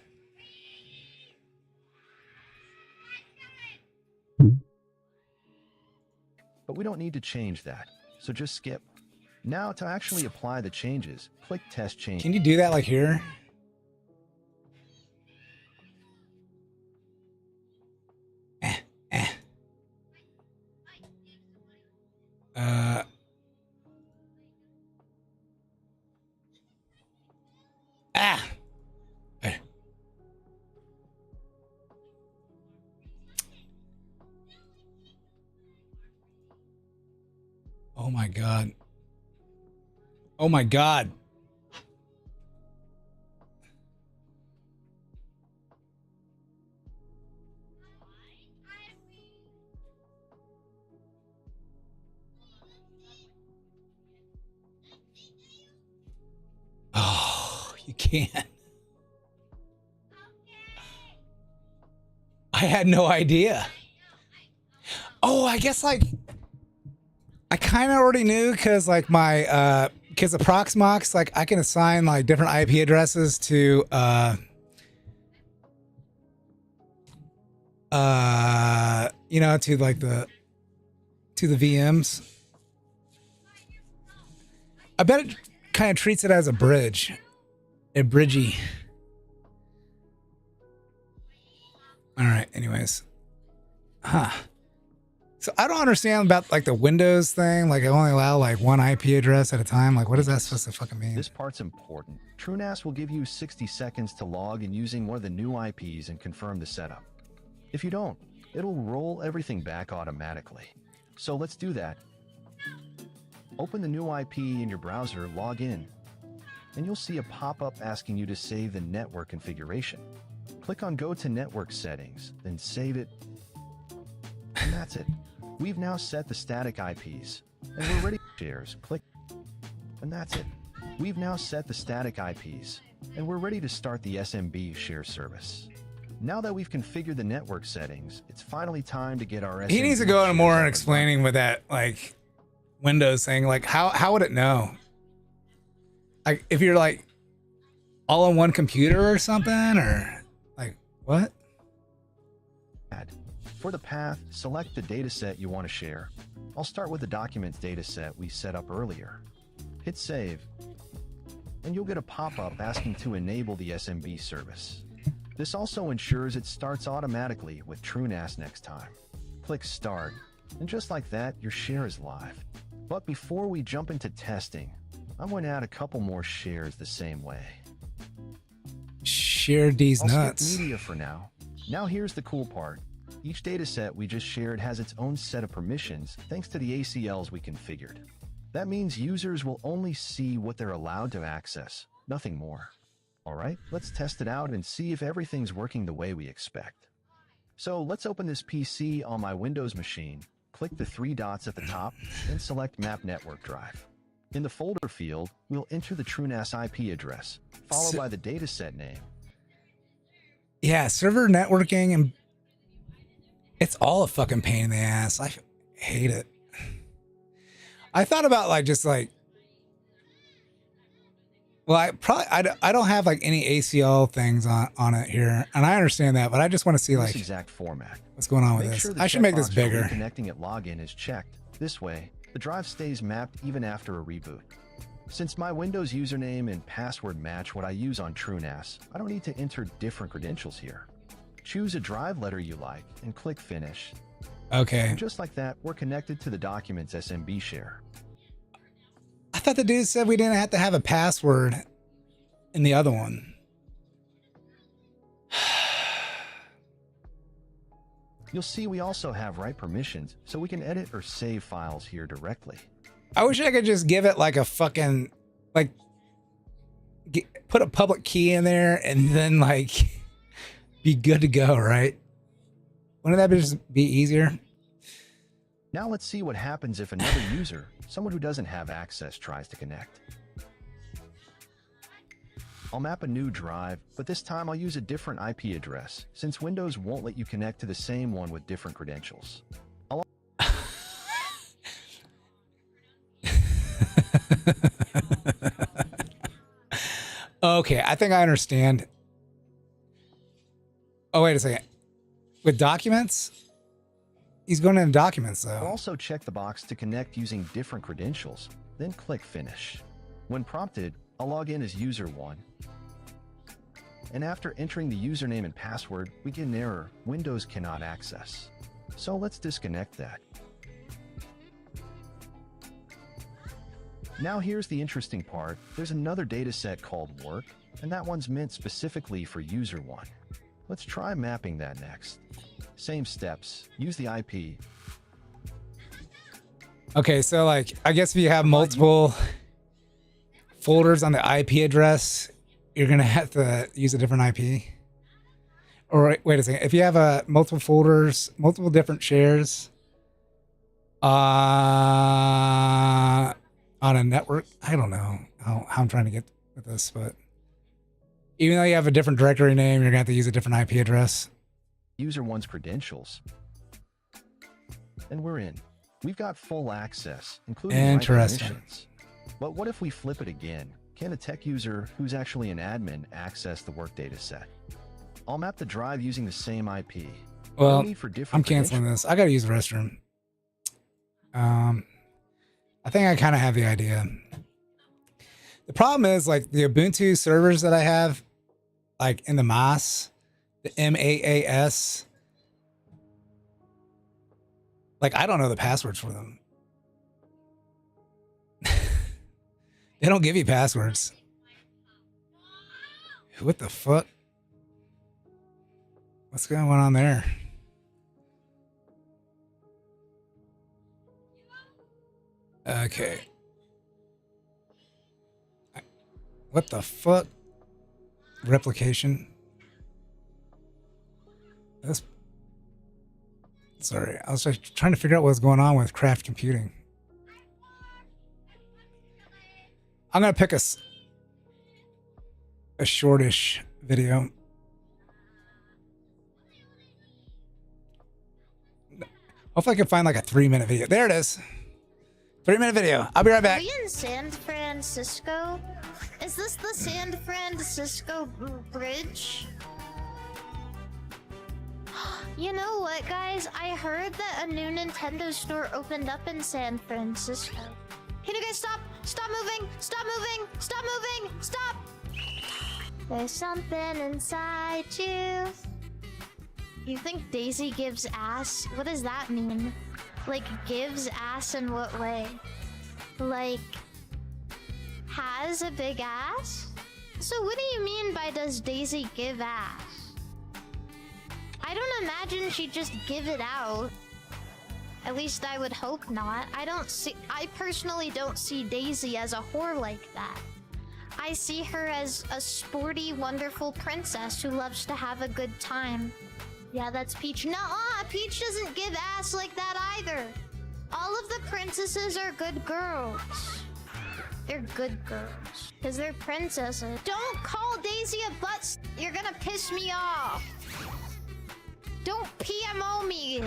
But we don't need to change that, so just skip. Now to actually apply the changes, click Test Change. Can you do that like here? Eh. Oh my God. Oh my God. Oh, you can't. I had no idea. Oh, I guess like I kind of already knew because like my because of Proxmox, like I can assign like different IP addresses to you know, to like the VMs. I bet it kind of treats it as a bridge. A bridgey. All right, anyways. Huh. So I don't understand about like the Windows thing. Like I only allow like 1 IP address at a time. Like what is that supposed to fucking mean? This part's important. TrueNAS will give you 60 seconds to log in using one of the new IPs and confirm the setup. If you don't, it'll roll everything back automatically. So let's do that. Open the new IP in your browser, log in, and you'll see a pop-up asking you to save the network configuration. Click on Go to Network Settings, then save it, and that's it. We've now set the static IPs, and we're ready for shares. Click, and that's it. We've now set the static IPs, and we're ready to start the SMB share service. Now that we've configured the network settings, it's finally time to get our SMB. He needs to go into shares more up and and explaining with that like Windows thing. Like how would it know? Like if you're like all on one computer or something, or like what? For the path, select the dataset you want to share. I'll start with the documents dataset we set up earlier. Hit save, and you'll get a pop-up asking to enable the SMB service. This also ensures it starts automatically with TrueNAS next time. Click start, and just like that, your share is live. But before we jump into testing, I'm going to add a couple more shares the same way. Share these I'll nuts. skip media for now. Now here's the cool part. Each dataset we just shared has its own set of permissions thanks to the ACLs we configured. That means users will only see what they're allowed to access, nothing more. Alright, let's test it out and see if everything's working the way we expect. So let's open this PC on my Windows machine, click the three dots at the top, and select Map Network Drive. In the folder field, we'll enter the TrueNAS IP address, followed by the dataset name. Yeah, server networking, and it's all a fucking pain in the ass. I hate it. I thought about like just like, well, I don't have like any ACL things on it here, and I understand that, but I just want to see This like exact format. what's going on with Make this. sure the I should make this checkbox for bigger. Reconnecting at login is checked. This way, the drive stays mapped even after a reboot. Since my Windows username and password match what I use on TrueNAS, I don't need to enter different credentials here. Choose a drive letter you like and click Finish. Okay. And just like that, we're connected to the documents SMB share. I thought the dude said we didn't have to have a password in the other one. You'll see we also have write permissions, so we can edit or save files here directly. I wish I could just give it like a fucking, like, put a public key in there and then like be good to go, right? Wouldn't that just be easier? Now let's see what happens if another user, someone who doesn't have access, tries to connect. I'll map a new drive, but this time I'll use a different IP address, since Windows won't let you connect to the same one with different credentials. Okay, I think I understand. Oh, wait a second. With documents? He's going into documents, I'll though. also check the box to connect using different credentials, then click Finish. When prompted, I'll log in as user 1. And after entering the username and password, we get an error, Windows cannot access. So let's disconnect that. Now here's the interesting part. There's another dataset called Work, and that one's meant specifically for user 1. Let's try mapping that next. Same steps. Use the IP. Okay, so like, I guess if you have multiple folders on the IP address, you're going to have to use a different IP. Or wait a second. If you have multiple folders, multiple different shares on a network, I don't know how I'm trying to get with this, but even though you have a different directory name, you're going to have to use a different IP address. User 1's credentials. And we're in. We've got full access, including write Interesting. permissions. But what if we flip it again? Can a tech user who's actually an admin access the work data set? I'll map the drive using the same IP. Well, No need for different I'm canceling credentials. this. I got to use the restroom. I think I kind of have the idea. The problem is like the Ubuntu servers that I have, like in the MAS, the MAAS, like I don't know the passwords for them. They don't give you passwords. What the fuck? What's going on there? Okay. What the fuck? Replication. That's... Sorry, I was just trying to figure out what's going on with craft computing. I'm gonna pick a shortish video. Hopefully I can find like a 3-minute video. There it is. 3-minute video. I'll be right back. Are we in San Francisco? Is this the San Francisco Bridge? You know what, guys? I heard that a new Nintendo store opened up in San Francisco. Can you guys stop? Stop moving! Stop moving! Stop moving! Stop! There's something inside you. You think Daisy gives ass? What does that mean? Like, gives ass in what way? Like, has a big ass? So what do you mean by does Daisy give ass? I don't imagine she'd just give it out. At least I would hope not. I personally don't see Daisy as a whore like that. I see her as a sporty, wonderful princess who loves to have a good time. Yeah, that's Peach. Nuh-uh, Peach doesn't give ass like that either. All of the princesses are good girls. They're good girls. Because they're princesses. Don't call Daisy a butt. You're gonna piss me off. Don't PMO me.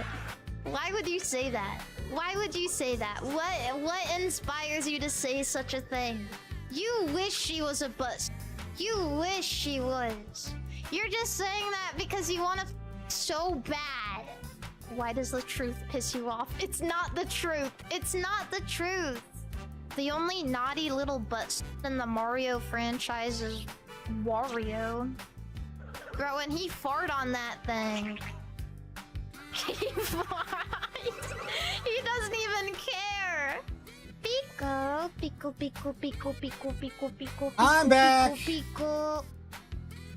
Why would you say that? Why would you say that? What inspires you to say such a thing? You wish she was a butt. You wish she was. You're just saying that because you want to so bad. Why does the truth piss you off? It's not the truth. It's not the truth. The only naughty little butt in the Mario franchise is Wario. Bro, and he farted on that thing. He farted. He doesn't even care. Pico, pico, pico, pico, pico, pico, pico. I'm back. Pico.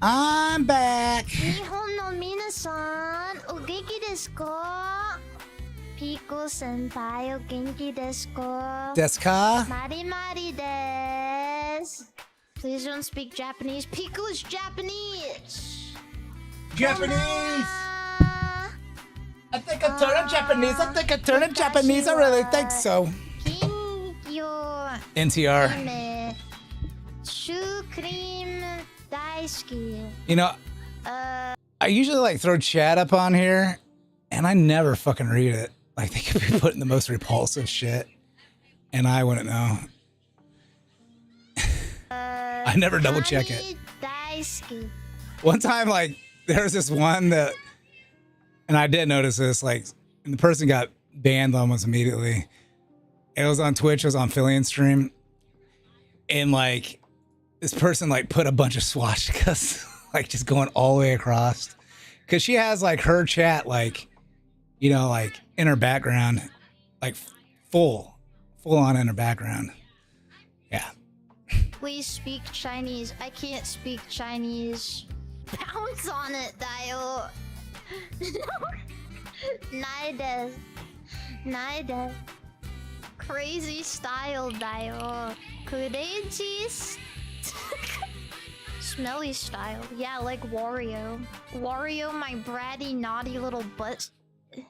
I'm back. Nihon no minasan, o genki desu ka? Pico senpai, o genki desu ka? Desu ka? Mari mari desu. Please don't speak Japanese. Pico is Japanese. Japanese. I think I turned Japanese. I think I turned Japanese. I really think so. Kinkyo. NTR. Hime. Shukrim daisuki. You know, I usually like throw chat up on here, and I never fucking read it. Like they could be putting the most repulsive shit, and I wouldn't know. I never double check it. Daisuki. One time, like there was this one that, and I did notice this, like, and the person got banned almost immediately. It was on Twitch. It was on Fillion stream, and like this person like put a bunch of swastikas like just going all the way across, because she has like her chat like, you know, like in her background, like full on in her background. Yeah. Please speak Chinese. I can't speak Chinese. Pounce on it, Dio. Nai desu. Crazy style, Dio. Crazy. Smelly style. Yeah, like Wario. Wario, my bratty, naughty little butt.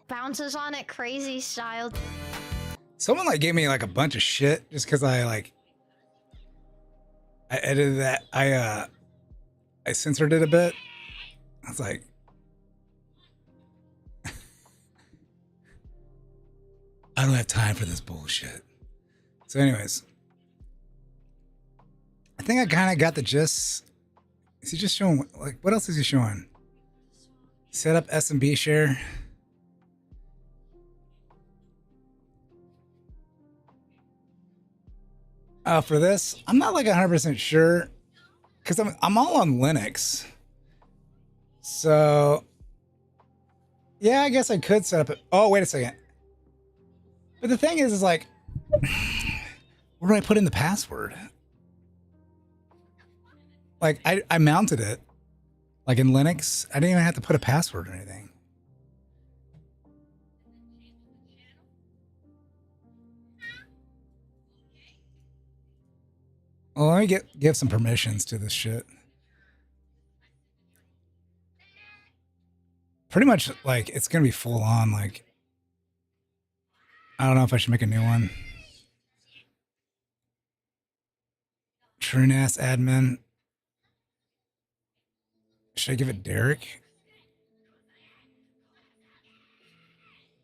Bounces on it crazy style. Someone like gave me like a bunch of shit just because I edited that. I censored it a bit. I was like, I don't have time for this bullshit. So anyways, I think I kind of got the gist. Is he just showing, like, what else is he showing? Set up SMB share. For this, I'm not like 100% sure because I'm all on Linux. So yeah, I guess I could set up it. Oh, wait a second. But the thing is like, where do I put in the password? Like I mounted it like in Linux. I didn't even have to put a password or anything. Well, let me give some permissions to this shit. Pretty much, like, it's gonna be full on. Like, I don't know if I should make a new one. TrueNAS admin. Should I give it Derek?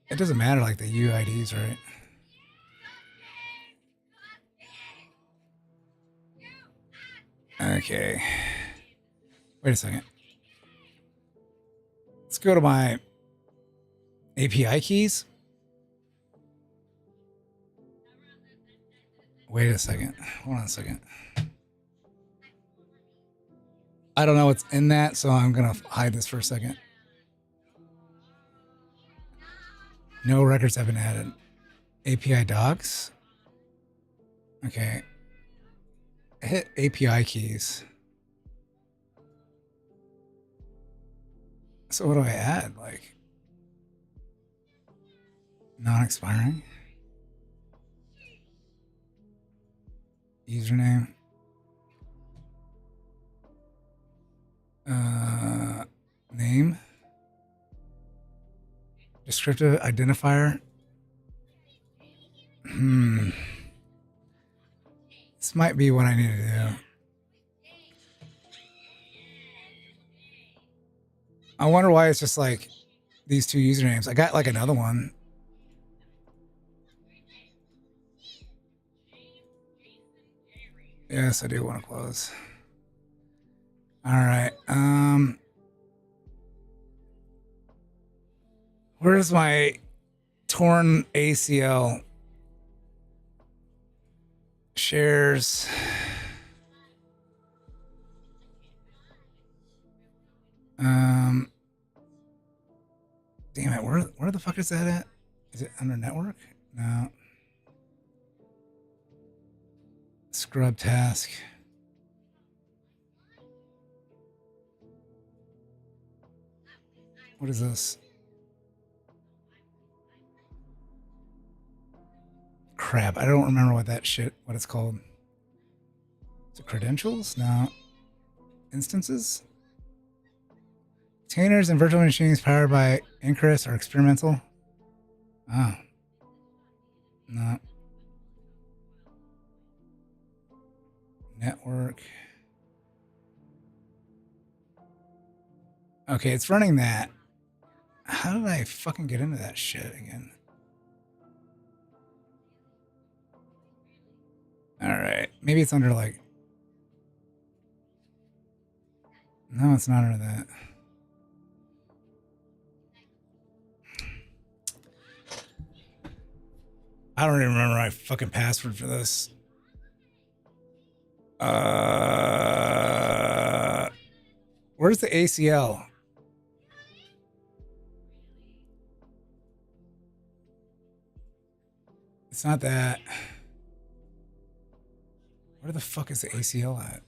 It doesn't matter, like the UIDs, right? Okay. Wait a second. Let's go to my API keys. Wait a second. Hold on a second. I don't know what's in that, so I'm going to hide this for a second. No records have been added. API docs. Okay. Hit API keys. So what do I add? Like, non-expiring? Username. Name. Descriptive identifier. This might be what I need to do. I wonder why it's just like these two usernames. I got like another one. Yes, I do want to close. All right. Where's my torn ACL? Shares. Damn it, where the fuck is that at? Is it under network? No. Scrub task. What is this? Crap, I don't remember what it's called. Is it credentials? No. Instances? Containers and virtual machines powered by Incris are experimental. Oh. No. Network. Okay, it's running that. How did I fucking get into that shit again? All right. Maybe it's under like... No, it's not under that. I don't even remember my fucking password for this. Where's the ACL? It's not that. Where the fuck is the ACL at?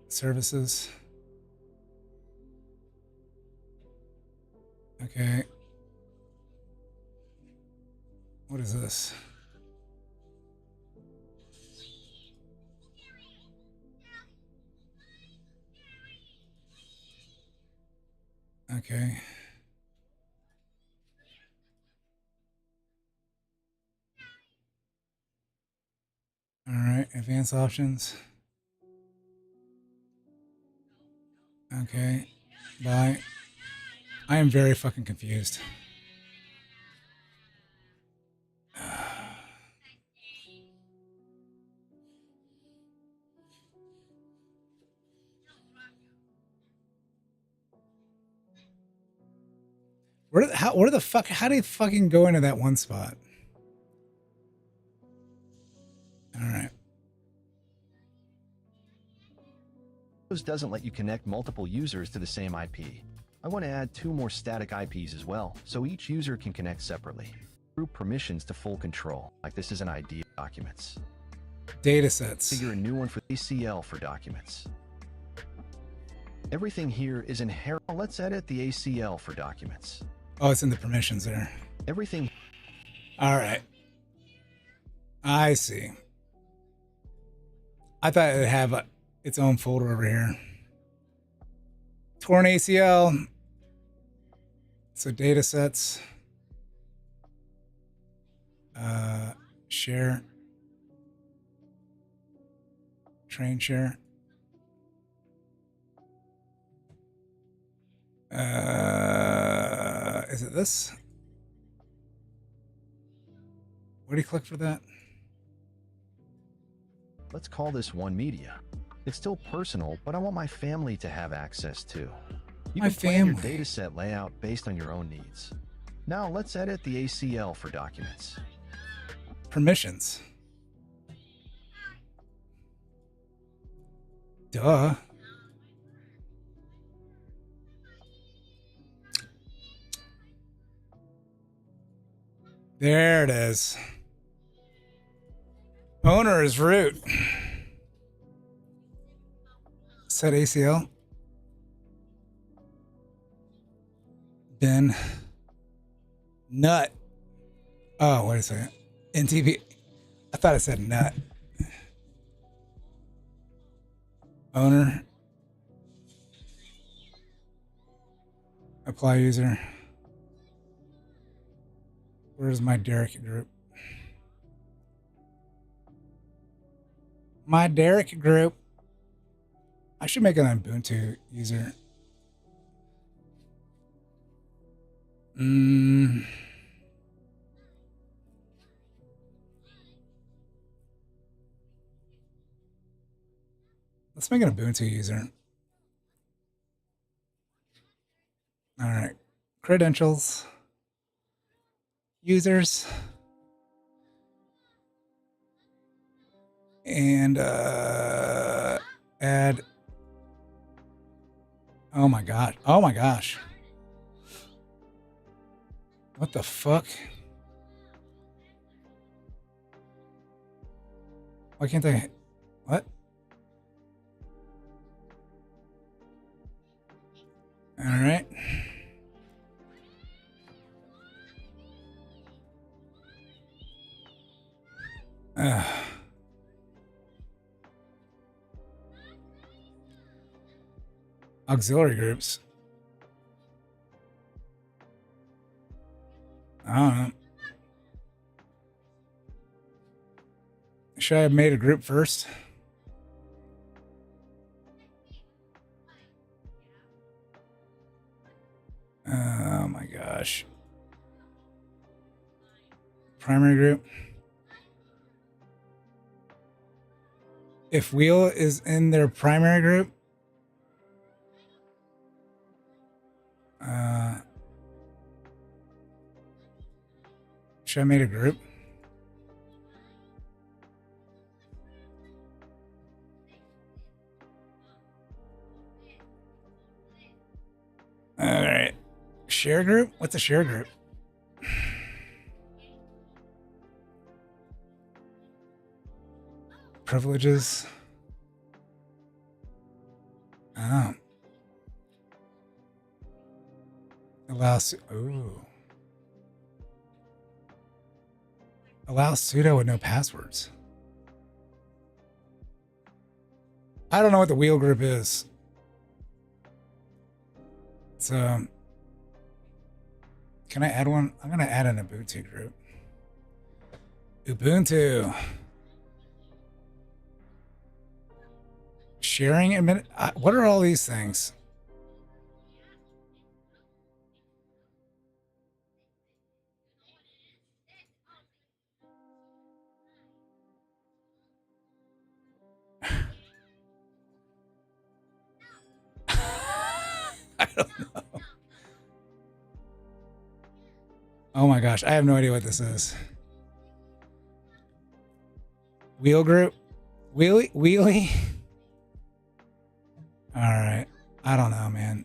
Services. Okay. What is this? Okay. All right, advanced options. Okay, bye. I am very fucking confused. Where the fuck, how do you fucking go into that one spot? All right. Windows doesn't let you connect multiple users to the same IP. I want to add 2 more static IPs as well, so each user can connect separately. Group permissions to full control, like this is an ID of documents. Datasets. Figure a new one for ACL for documents. Everything here is inherent. Let's edit the ACL for documents. Oh, it's in the permissions there. Everything. All right. I see. I thought it'd have its own folder over here. Torn ACL. So data sets. Share. Train share. Is it this? Where do you click for that? Let's call this One Media. It's still personal, but I want my family to have access to. You My can plan your family. dataset layout based on your own needs. Now let's edit the ACL for documents. Permissions. Duh. There it is. Owner is root. Set ACL. Bin. Nut. Oh, wait a second. NTP. I thought it said nut. Owner. Apply user. Where's my Derek group? My Derek group. I should make an Ubuntu user. Let's make an Ubuntu user. All right. Credentials. Users. And add. Oh my god. Oh my gosh. What the fuck? Why can't they? What? All right. Auxiliary groups. I don't know. Should I have made a group first? Oh my gosh. Primary group. If Wheel is in their primary group, should I made a group? All right. Share group? What's a share group? Privileges. Oh. Allows. Ooh. Allows sudo with no passwords. I don't know what the wheel group is. So, can I add one? I'm gonna add an Ubuntu group. Ubuntu. Sharing a minute. What are all these things? I don't know. Oh my gosh, I have no idea what this is. Wheel group? Wheelie? All right. I don't know, man.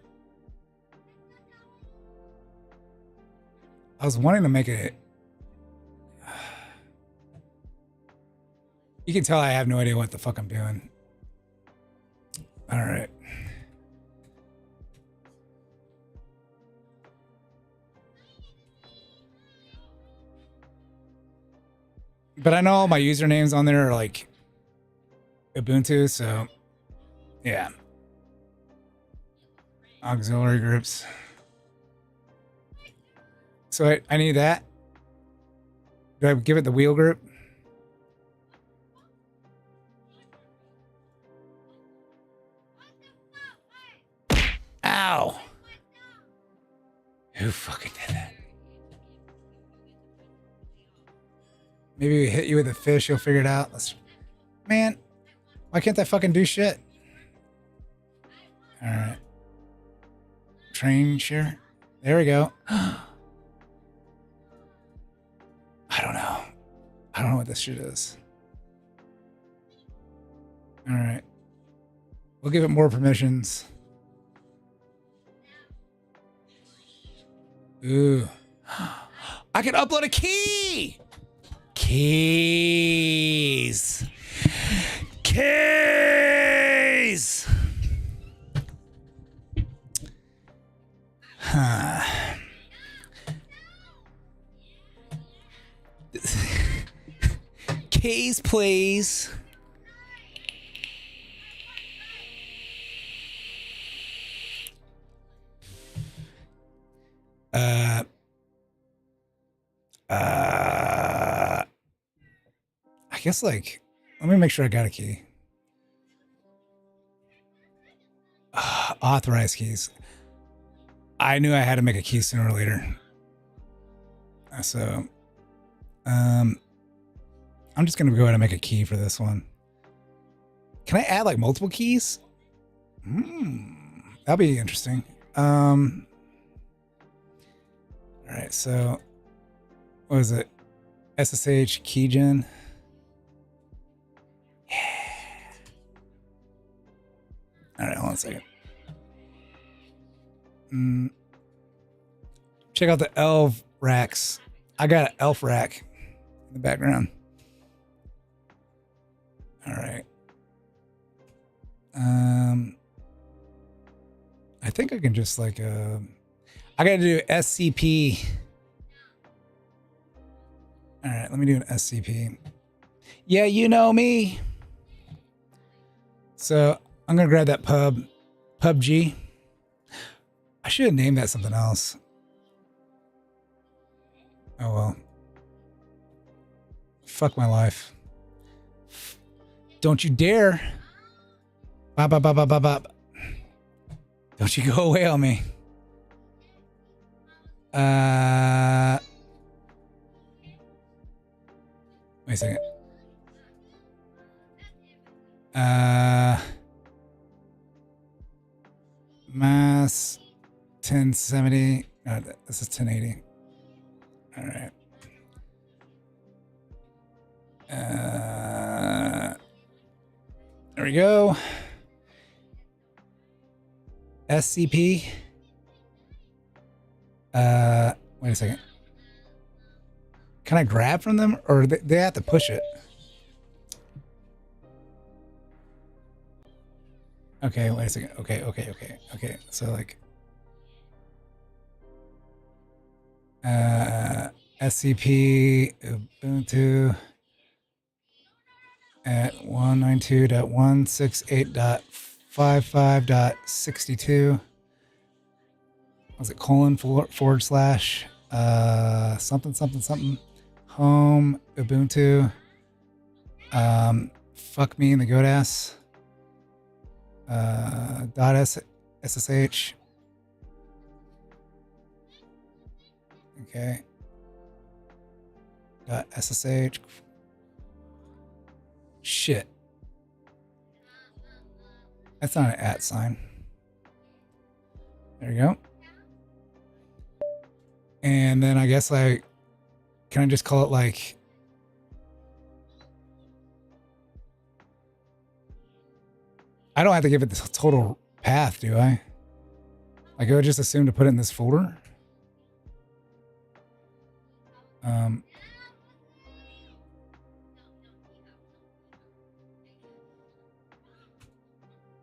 I was wanting to make it. You can tell I have no idea what the fuck I'm doing. All right. But I know all my usernames on there are like Ubuntu, so yeah. Auxiliary groups. So I need that. Do I give it the wheel group? Ow! Who fucking did that? Maybe we hit you with a fish, you'll figure it out. Man, why can't I fucking do shit? Alright. Train share. There we go. I don't know. I don't know what this shit is. Alright. We'll give it more permissions. Ooh. I can upload a key! Keys! Keys! Huh. Keys, please. I guess like, let me make sure I got a key. Authorized keys. I knew I had to make a key sooner or later. So, I'm just gonna go ahead and make a key for this one. Can I add like multiple keys? That'll be interesting. All right, so what is it? SSH keygen. Yeah. All right, hold on a second. Check out the elf racks. I got an elf rack in the background. All right. I think I can just like I gotta do SCP. All right, let me do an SCP. Yeah, you know me. So I'm gonna grab that PUBG. I should have named that something else. Oh well. Fuck my life. Don't you dare. Bop, bop, bop, bop, bop, bop. Don't you go away on me. Wait a second. Mass 1070. No, this is 1080. All right. There we go. SCP. Wait a second. Can I grab from them, or they have to push it? Okay, wait a second. Okay. So like, SCP Ubuntu at 192.168.55.62. Was it // something home Ubuntu fuck me in the goat ass .ssh. Okay. .ssh. Shit. That's not an @ sign. There you go. And then I guess like, can I just call it like, I don't have to give it the total path, do I? Like I would just assume to put it in this folder.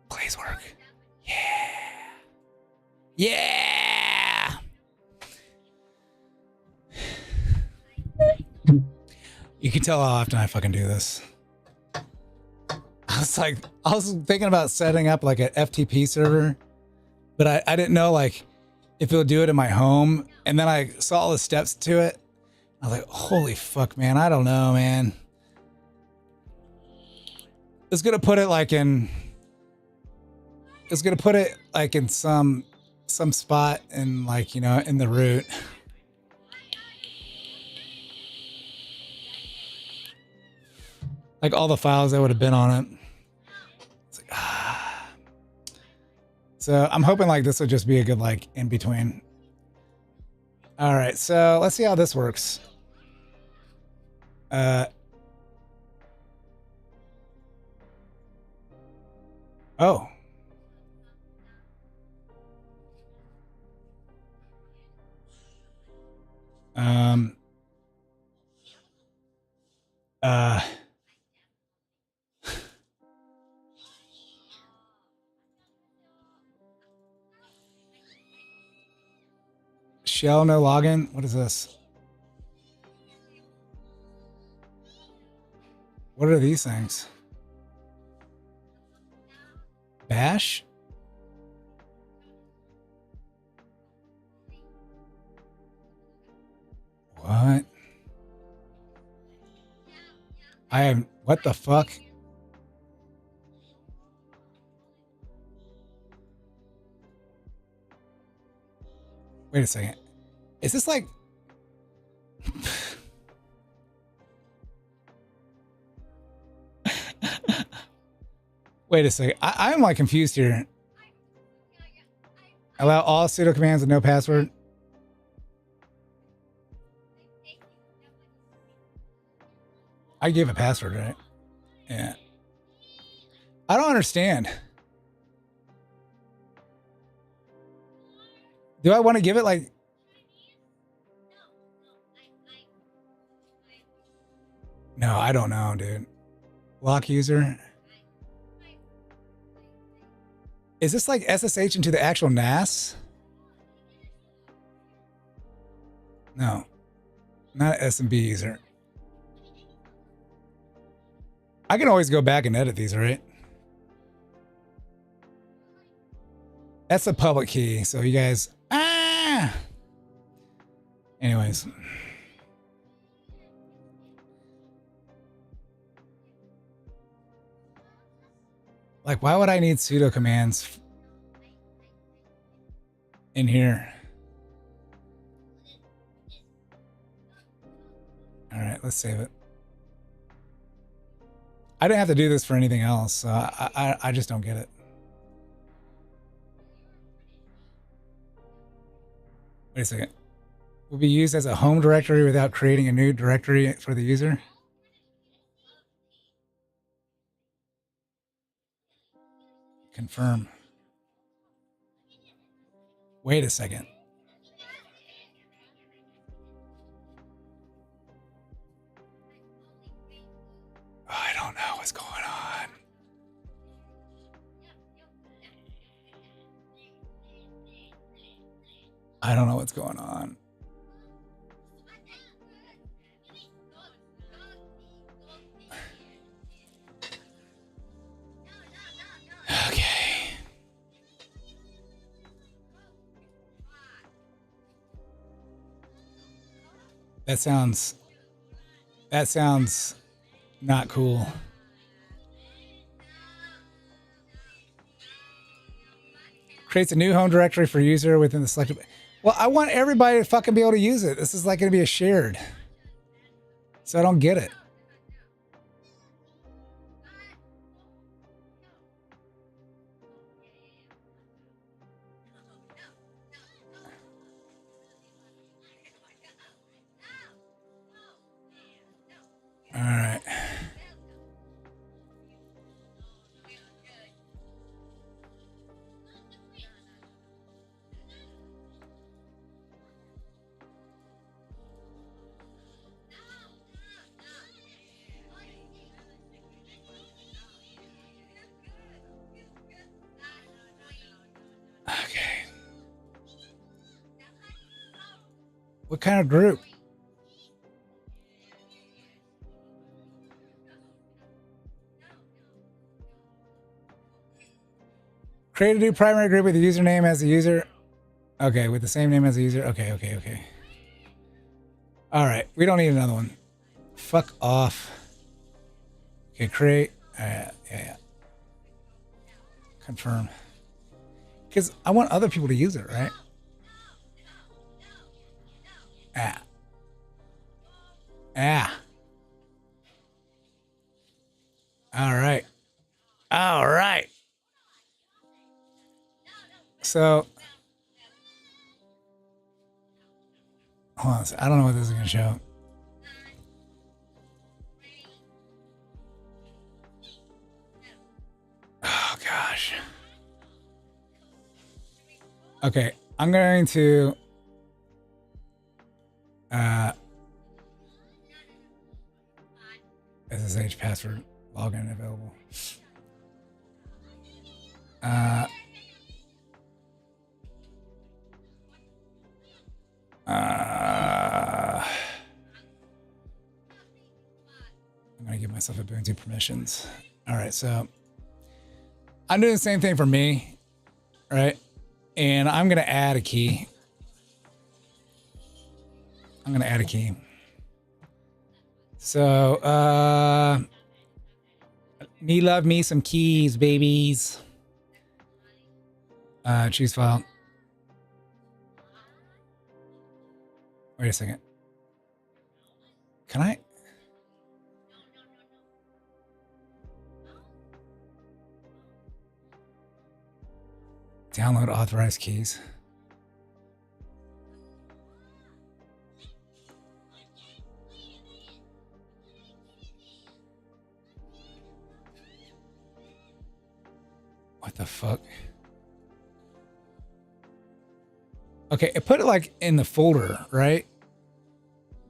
Please work. Yeah. You can tell how often I fucking do this. I was thinking about setting up like an FTP server, but I didn't know like if it'll do it in my home. And then I saw all the steps to it. I was like, holy fuck, man. I don't know, man. It's going to put it like in some spot in like, you know, in the root. Like all the files that would have been on it. It's like, ah. So I'm hoping like this will just be a good like in between. All right, so let's see how this works. Oh. Uh. Shell no login. What is this? What are these things? Bash? What? I am. What the fuck? Wait a second. Is this like... Wait a second. I'm like confused here. Allow all sudo commands with no password. I gave a password, right? Yeah. I don't understand. Do I want to give it like... No, I don't know, dude. Lock user. Is this like SSH into the actual NAS? No. Not an SMB user. I can always go back and edit these, right? That's a public key, so you guys... Ah! Anyways. Like, why would I need sudo commands in here? All right, let's save it. I didn't have to do this for anything else, so I just don't get it. Wait a second. Will be used as a home directory without creating a new directory for the user? Confirm. Wait a second. Oh, I don't know what's going on. I don't know what's going on. Okay. That sounds not cool. Creates a new home directory for user within the selected. Well, I want everybody to fucking be able to use it. This is like going to be a shared. So I don't get it. All right. Okay. What kind of group? Create a new primary group with the username as the user. Okay, with the same name as the user. Okay. All right, we don't need another one. Fuck off. Okay, create. Yeah. Confirm. Because I want other people to use it, right? All right. So, hold on. I don't know what this is going to show. Oh, gosh. Okay, I'm going to SSH password login available. I'm gonna give myself a Ubuntu permissions. All right, so I'm doing the same thing for me, right? And I'm gonna add a key. So, me love me some keys, babies. Choose file. Wait a second. Can I? Download authorized keys. What the fuck? Okay, it put it like in the folder, right?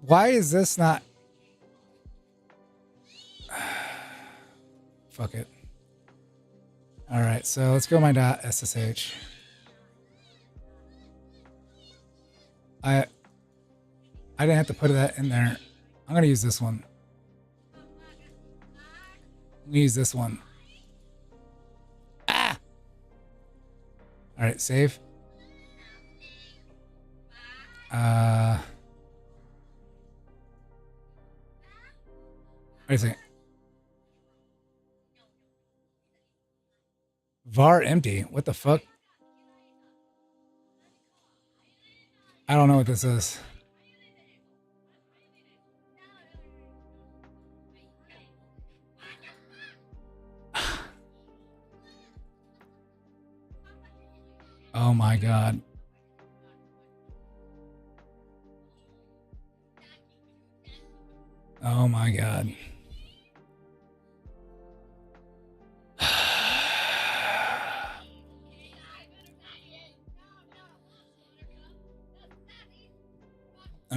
Why is this not? Fuck it. All right, so let's go my .ssh. I didn't have to put that in there. I'm gonna use this one. I'm gonna use this one. Ah! All right, save. Wait a second. var empty. What the fuck? I don't know what this is. Oh my god. Oh my god.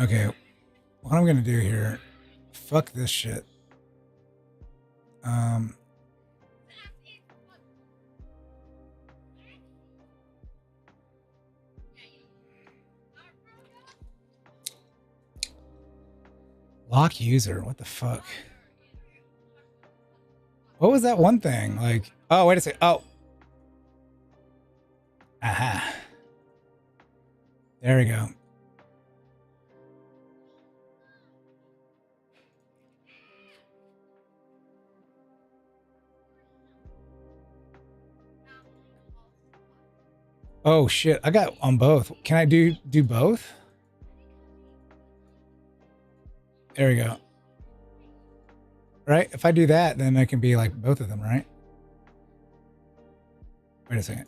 Okay, what I'm gonna do here, fuck this shit. Lock user, what the fuck? What was that one thing? Like, oh, wait a second. Oh. Aha. There we go. Oh shit, I got on both. Can I do both? There we go. Right? If I do that, then I can be like both of them, right? Wait a second.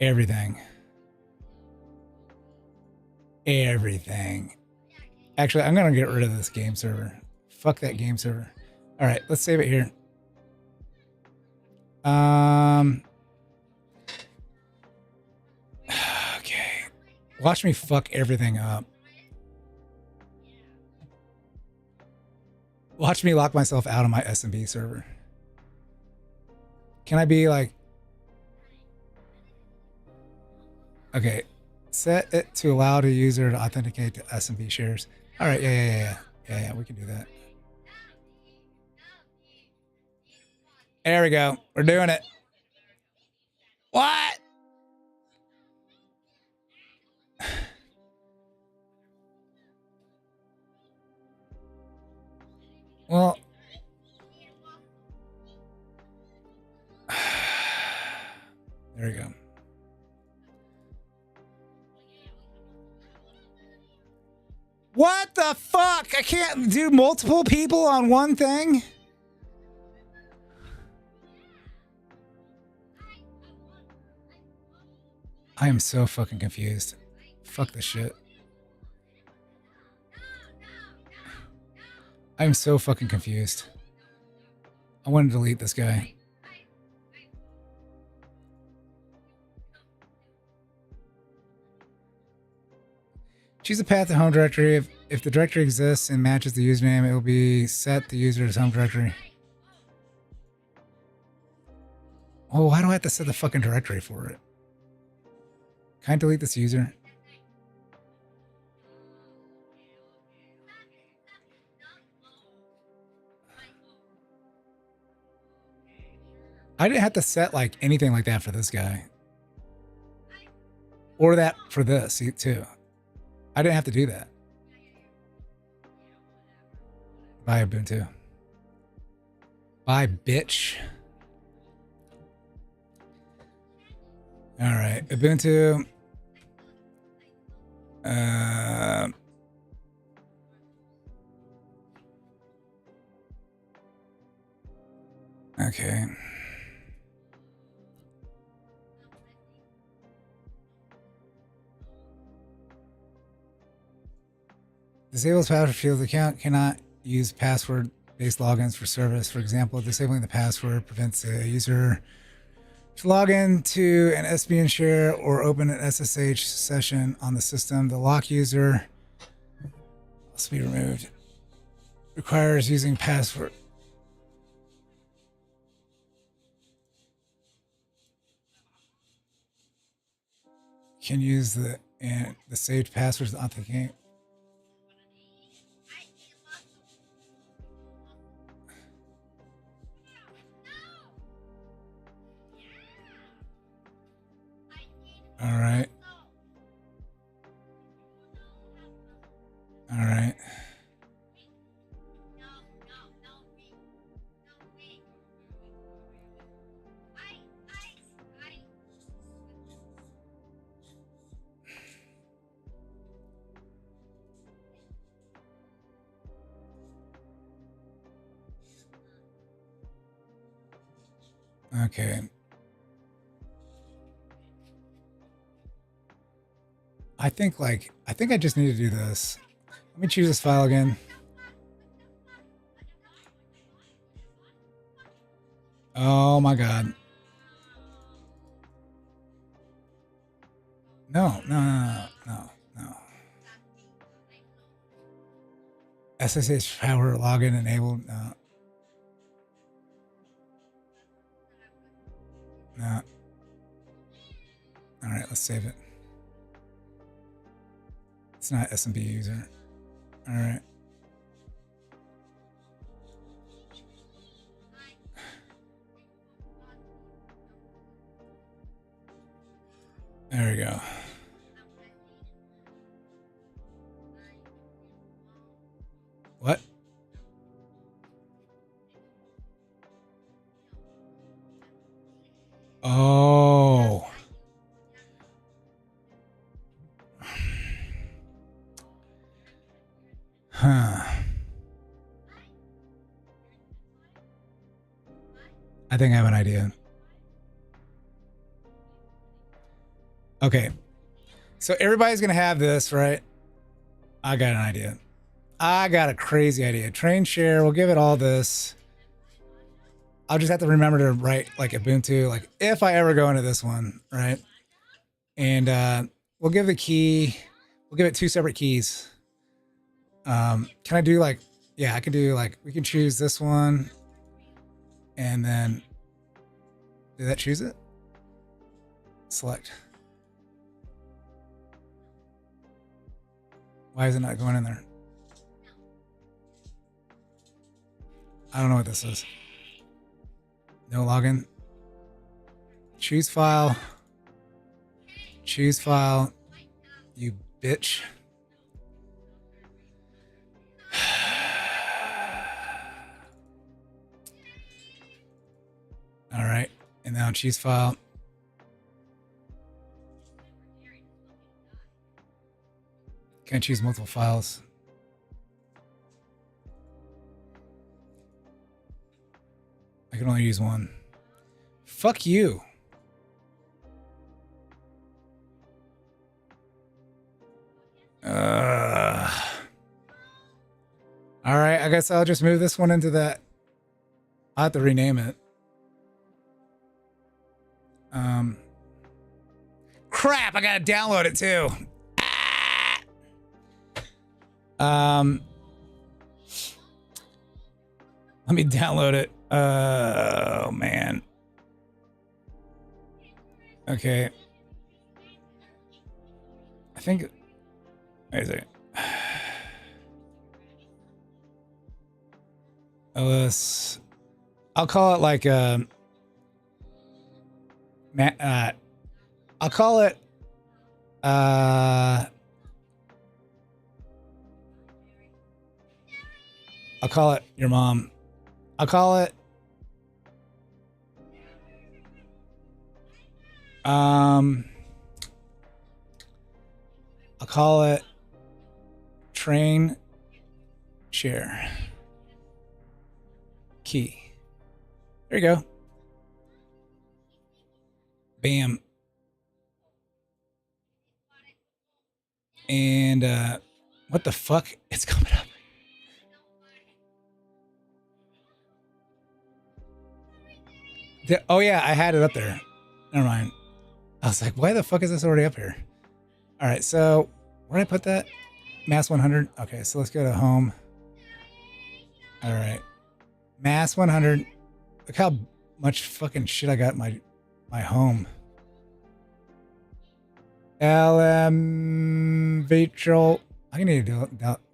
Everything. Actually, I'm gonna get rid of this game server. Fuck that game server. All right, let's save it here. Okay. Watch me fuck everything up. Watch me lock myself out of my SMB server. Can I be like... Okay. Set it to allow the user to authenticate to SMB shares. All right. Yeah, we can do that. There we go. We're doing it. What? Well, there we go. What the fuck? I can't do multiple people on one thing? I am so fucking confused. Fuck this shit. I'm so fucking confused. I want to delete this guy. Choose a path to home directory. If the directory exists and matches the username, it will be set the user's home directory. Oh, why do I have to set the fucking directory for it? Can I delete this user? I didn't have to set like anything like that for this guy. Or that for this too. I didn't have to do that. Bye, Ubuntu. Bye, bitch. All right, Ubuntu. Okay. Disables password field. Account cannot use password-based logins for service. For example, disabling the password prevents a user to log in to an SBN share or open an SSH session on the system. The lock user must be removed. Requires using password. Can use the saved passwords to authenticate. All right. All right. Okay. I think I just need to do this. Let me choose this file again. Oh my God. No. SSH power login enabled. No. No. All right, let's save it. It's not SMB user. All right. There we go. What? Oh. Huh. I think I have an idea. Okay. So everybody's going to have this, right? I got an idea. I got a crazy idea. Train share. We'll give it all this. I'll just have to remember to write like Ubuntu, like if I ever go into this one, right? And we'll give the key. We'll give it 2 separate keys. Can I do like, yeah, I can do like, we can choose this one. And then, did that choose it? Select. Why is it not going in there? I don't know what this is. No login. Choose file. Choose file. You bitch. All right. And now choose file. Can't choose multiple files. I can only use one. Fuck you. All right, I guess I'll just move this one into that. I'll have to rename it. Crap, I gotta download it too. Let me download it. Oh man. Okay. I think. Wait a second. OS. I'll call it like I'll call it I'll call it your mom. I'll call it I'll call it train share key. There you go. Bam. And what the fuck? It's coming up. Oh yeah, I had it up there. Never mind. I was like, why the fuck is this already up here? All right, so where did I put that? Mass 100. Okay, so let's go to home. All right. Mass 100. Look how much fucking shit I got in my home. LM virtual. I need to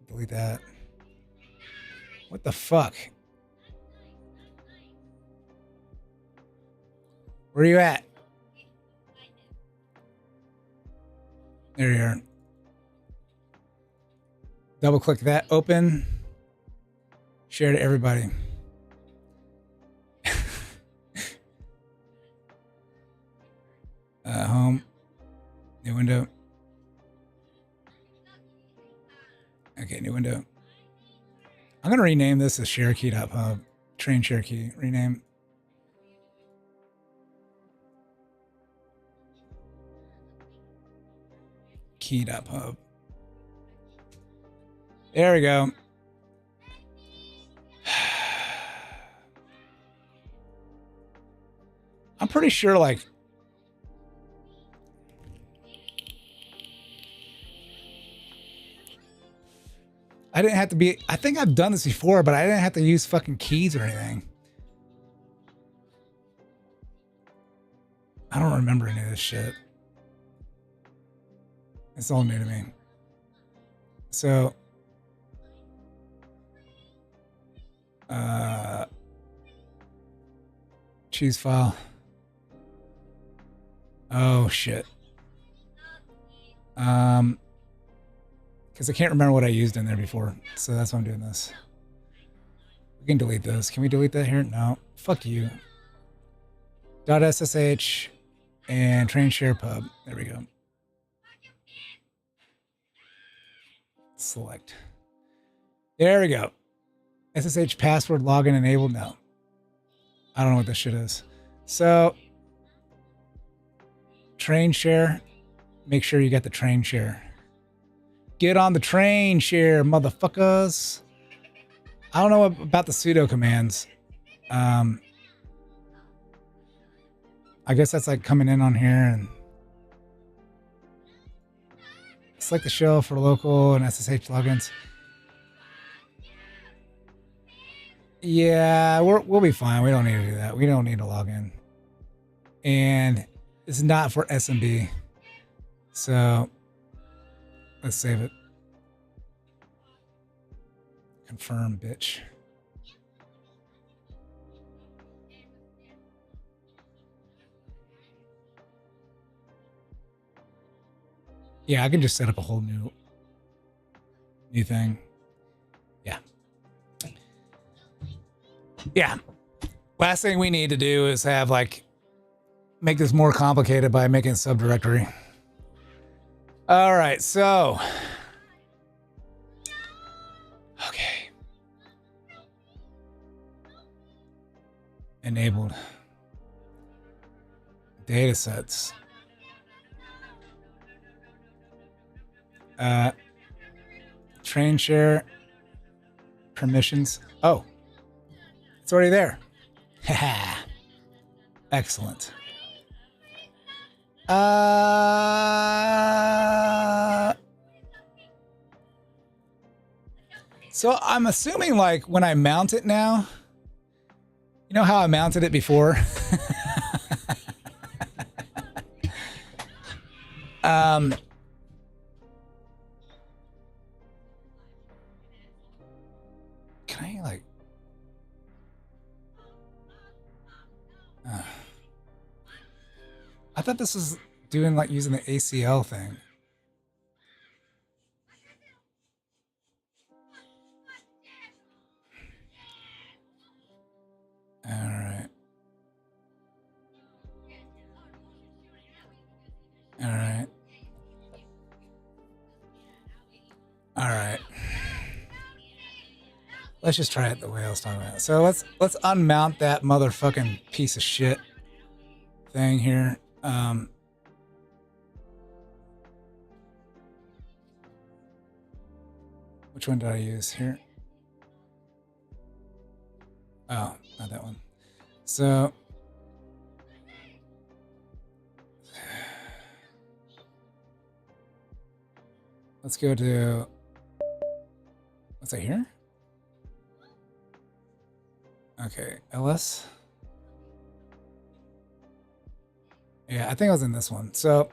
delete that. What the fuck? Where are you at? There you are. Double click that. Open. Share to everybody. Home. New window. Okay, new window. I'm going to rename this as sharekey.pub. Train share key. Rename. Key.pub. There we go. I'm pretty sure, like, I didn't have to be, I think I've done this before, but I didn't have to use fucking keys or anything. I don't remember any of this shit. It's all new to me. So, choose file. Oh shit. Because I can't remember what I used in there before, so that's why I'm doing this. We can delete those. Can we delete that here? No. Fuck you. .ssh and train share pub. There we go. Select. There we go. SSH password login enabled. No. I don't know what this shit is. So, train share. Make sure you get the train share. Get on the train share, motherfuckers. I don't know about the sudo commands. I guess that's like coming in on here and select the shell for local and SSH logins. Yeah, we'll be fine. We don't need to do that. We don't need to log in. And it's not for SMB. So let's save it. Confirm, bitch. Yeah, I can just set up a whole new thing. Yeah. Yeah. Last thing we need to do is have like make this more complicated by making a subdirectory. All right, so okay. Enabled data sets. Train share permissions. Oh, it's already there. Haha. Excellent. So I'm assuming like when I mount it now, you know how I mounted it before? Can I like I thought this was doing like using the ACL thing. All right. All right. All right. Let's just try it the way I was talking about. So let's unmount that motherfucking piece of shit thing here. Which one did I use here? Oh, not that one. So let's go to, what's that here? Okay, LS. Yeah, I think I was in this one. So,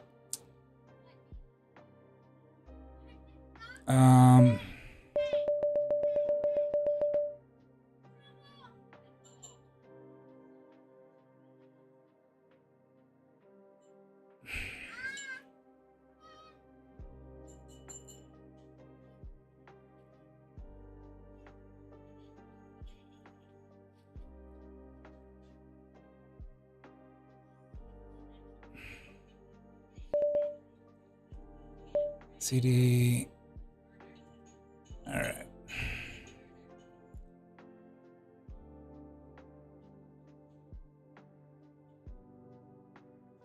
CD. All right.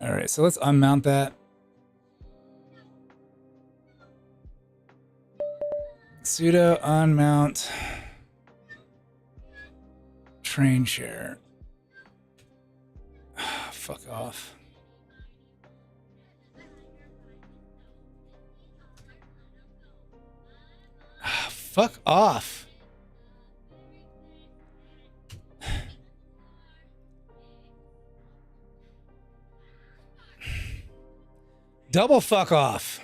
All right, so let's unmount that. Sudo unmount train share. Fuck off. Fuck off. Double fuck off.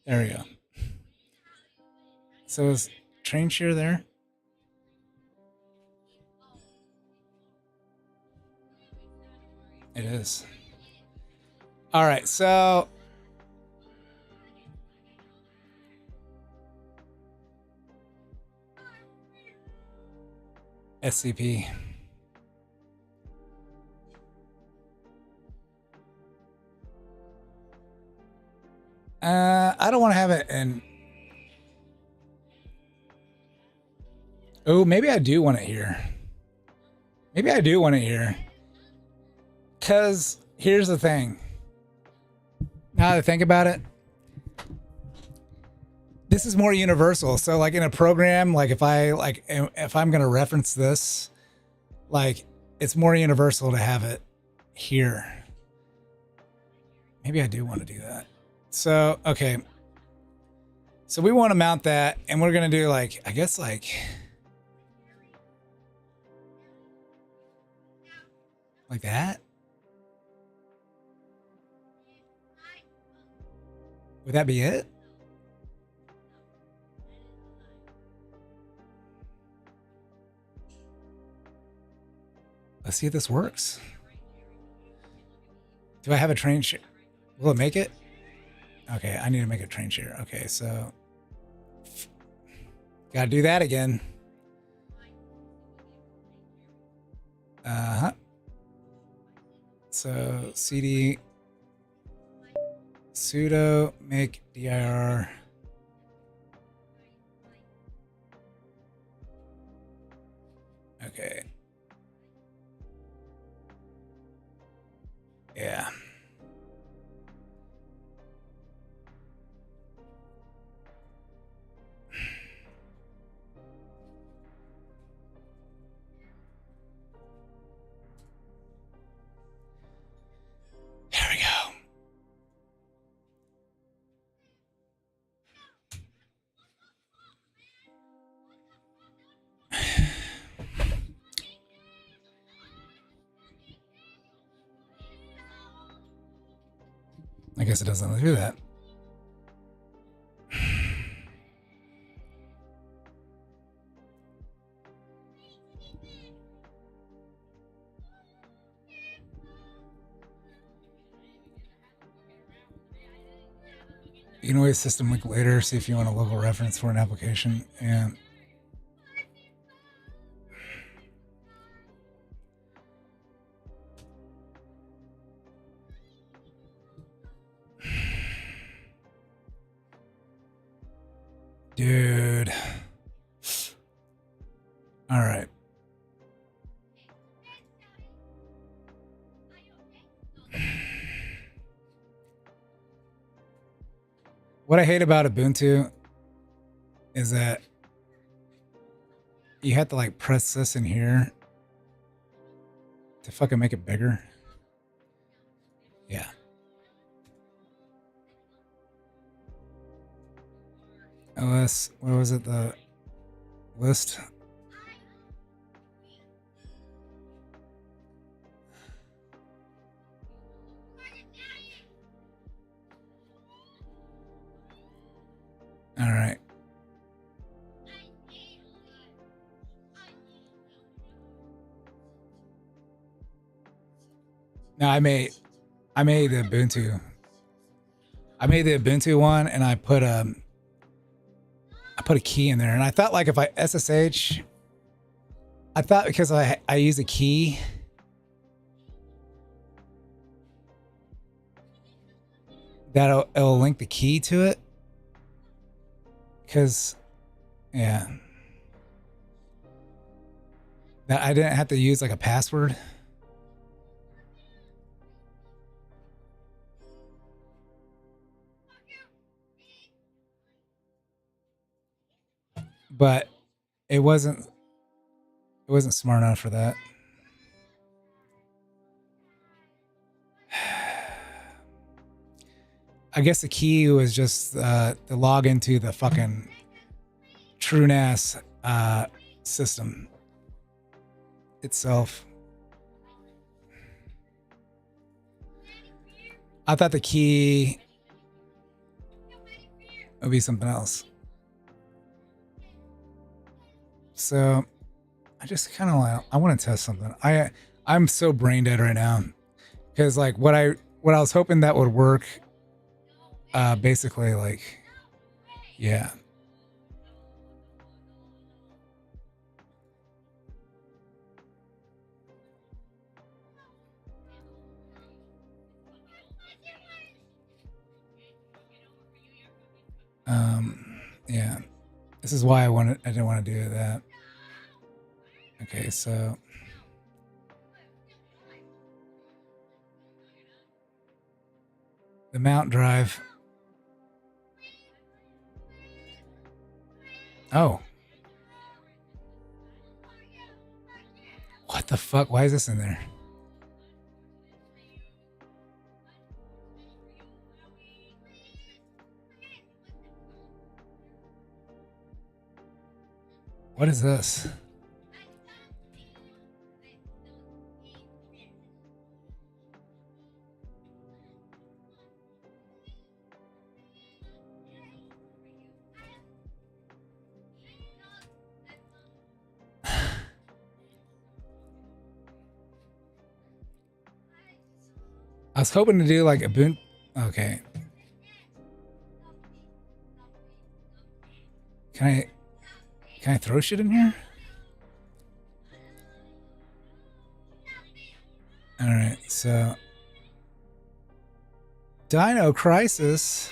There we go. So is train share there? It is. All right, so SCP. I don't want to have it in. Oh, maybe I do want it here. Maybe I do want it here. Because here's the thing. Now that I think about it, this is more universal. So like in a program, like if I'm going to reference this, like it's more universal to have it here. Maybe I do want to do that. So, okay. So we want to mount that and we're going to do like, I guess like that. Would that be it? Let's see if this works. Do I have a train share? Will it make it? Okay, I need to make a train share. Okay, so gotta do that again. Uh-huh. So cd sudo make dir. Okay. Yeah. There we go. I guess it doesn't let me do that. You can always system link later, see if you want a local reference for an application. And dude. All right. What I hate about Ubuntu is that you have to like press this in here to fucking make it bigger. Yeah. OS, what was it? The list? All right. No, I made the Ubuntu. I made the Ubuntu one, and I put a key in there, and I thought like if I SSH, I thought because I use a key, that it'll link the key to it. Because, yeah, that I didn't have to use like a password. But it wasn't smart enough for that. I guess the key was just to log into the fucking TrueNAS system itself. I thought the key would be something else. So I just kind of I want to test something. I'm so brain dead right now because like what I was hoping that would work. Basically, like, yeah. Yeah. This is why I didn't want to do that. Okay, so the mount drive. Oh. What the fuck? Why is this in there? What is this? I was hoping to do like Okay. Can I throw shit in here? All right, so Dino Crisis.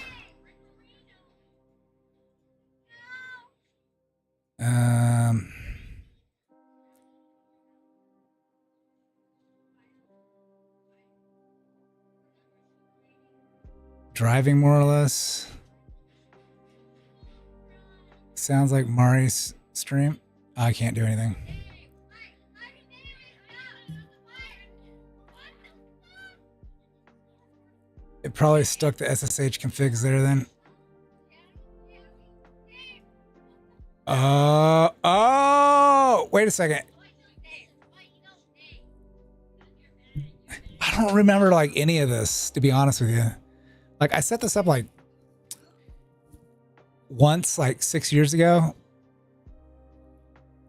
Driving more or less. Sounds like Mari's stream. I can't do anything. It probably stuck the SSH configs there then. Oh, wait a second. I don't remember like any of this, to be honest with you. Like I set this up like once, like 6 years ago.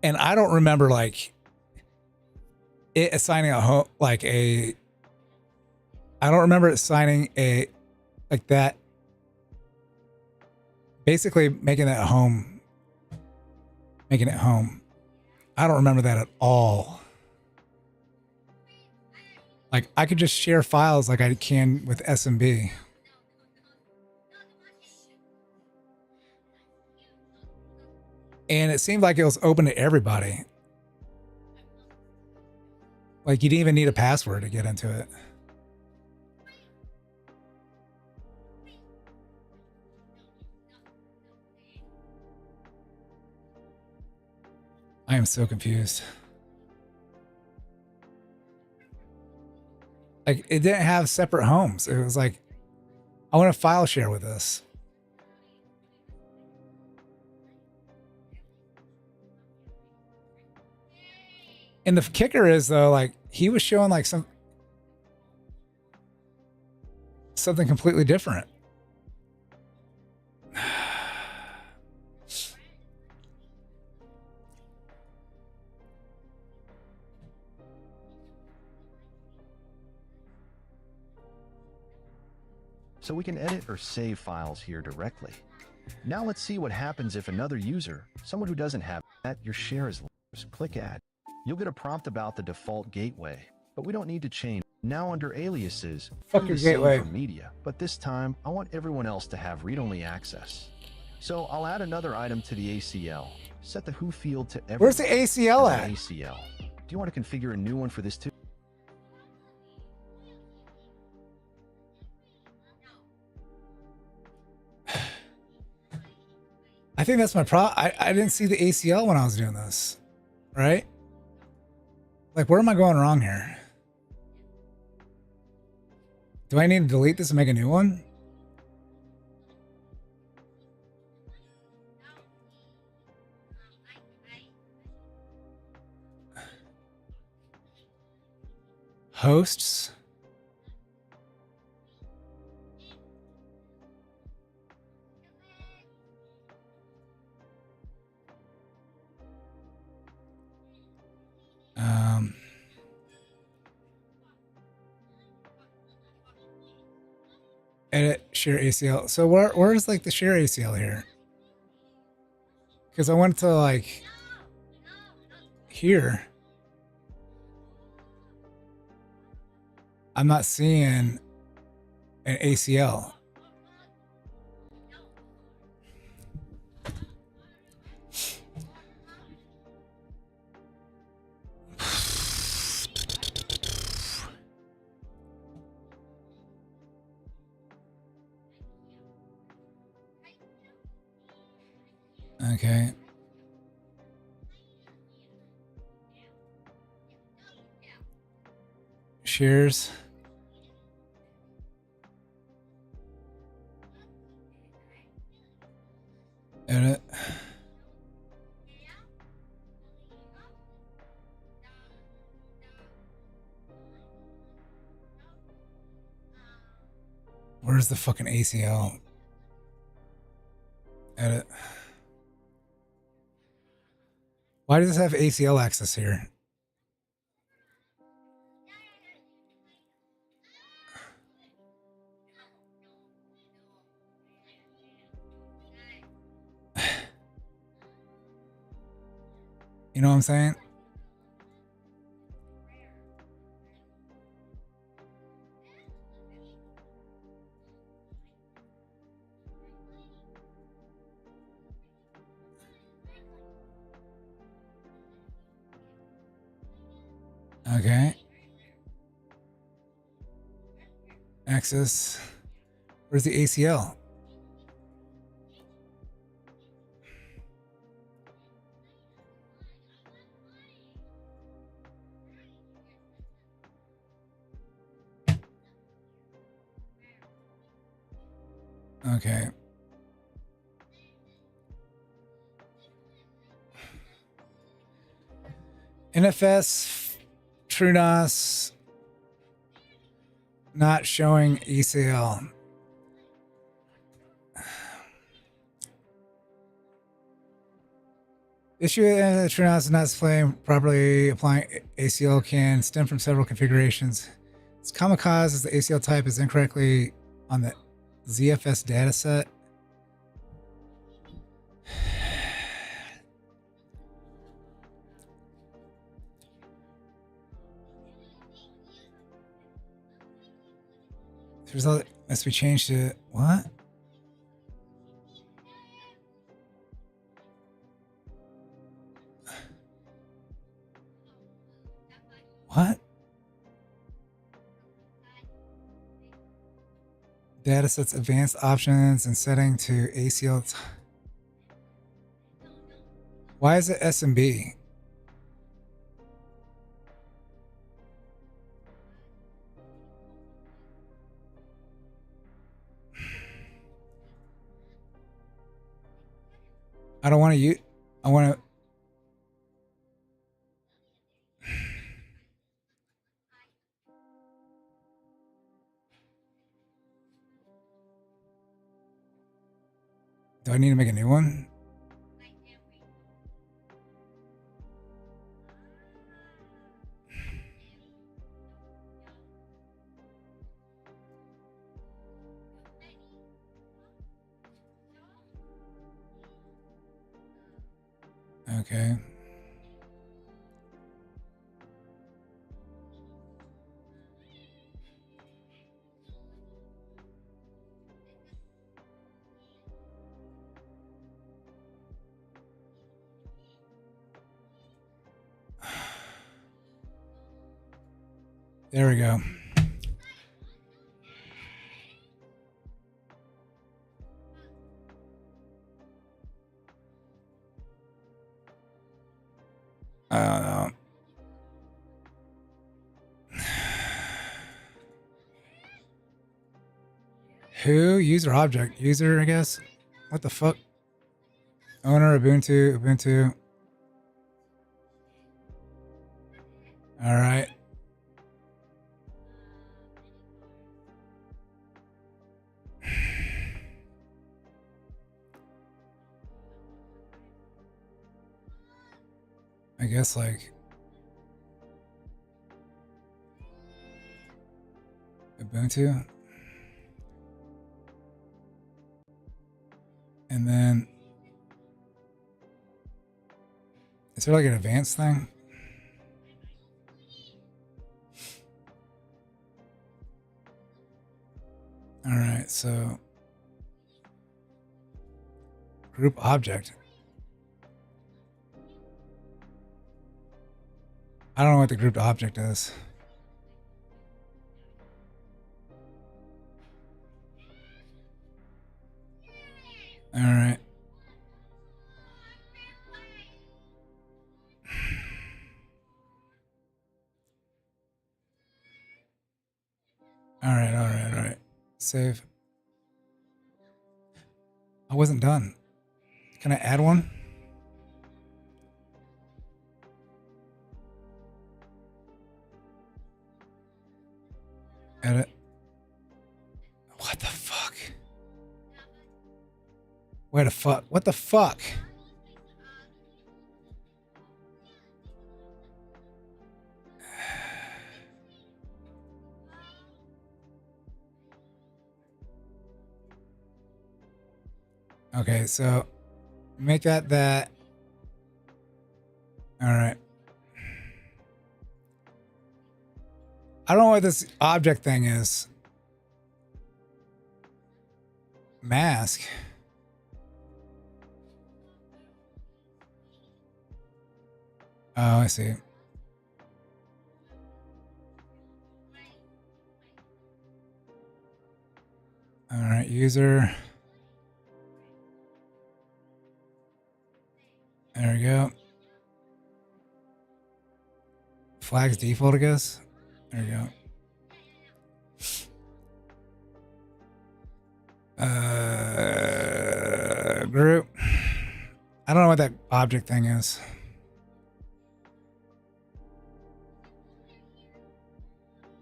And I don't remember like it assigning a home, like a, I don't remember it assigning a, like that, basically making that home, making it home. I don't remember that at all. Like I could just share files like I can with SMB. And it seemed like it was open to everybody. Like you didn't even need a password to get into it. I am so confused. Like it didn't have separate homes. It was like, I want to file share with this. And the kicker is though, like he was showing like something completely different. So we can edit or save files here directly. Now let's see what happens if another user, someone who doesn't have that, your share is lost. Click add. You'll get a prompt about the default gateway, but we don't need to change. Now under aliases, Fuck do your the same gateway. for media, but this time I want everyone else to have read-only access. So I'll add another item to the ACL. Set the who field to everyone. Where's the ACL as at? an ACL. Do you want to configure a new one for this too? I think that's my problem. I didn't see the ACL when I was doing this, right? Like, where am I going wrong here? Do I need to delete this and make a new one? Hosts. Edit share ACL. So where's like the share ACL here? Because I went to like here. I'm not seeing an ACL. Okay. Shares. Edit. Where's the fucking ACL? Edit. Why does this have ACL access here? You know what I'm saying? Okay. Access. Where's the ACL? Okay. NFS, TrueNAS, not showing ACL. Issue that TrueNAS is not displaying properly. Applying ACL can stem from several configurations. Its common cause is the ACL type is incorrectly on the ZFS dataset. The result must be changed to what? What? Datasets advanced options and setting to ACL. Why is it SMB? I don't want to use. I want to. Do I need to make a new one? Okay. There we go. I don't know. Who? User object. User, I guess. What the fuck? Owner, Ubuntu. All right. I guess like Ubuntu. And then is there like an advanced thing? All right, so group object. I don't know what the grouped object is. All right. All right. Save. I wasn't done. Can I add one? Edit. What the fuck? Where the fuck? What the fuck? Okay, so make that. All right. I don't know what this object thing is. Mask. Oh, I see. All right, user. There we go. Flags default, I guess. There we go. Group. I don't know what that object thing is.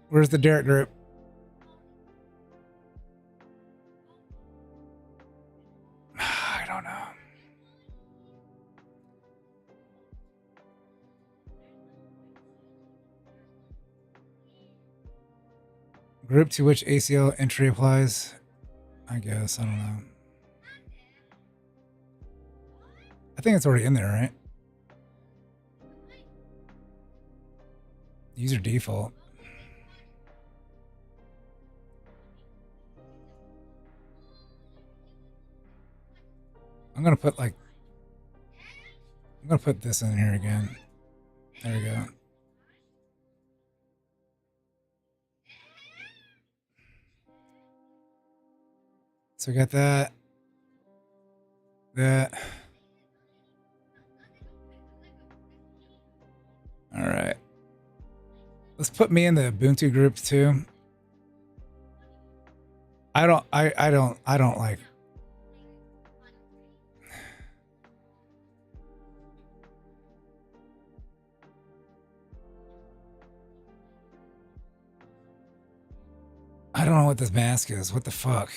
Where's the Derek group? I don't know. Group to which ACL entry applies. I guess. I don't know. I think it's already in there, right? User default. I'm gonna put this in here again. There we go. So we got that. All right. Let's put me in the Ubuntu group too. I don't like. I don't know what this mask is. What the fuck?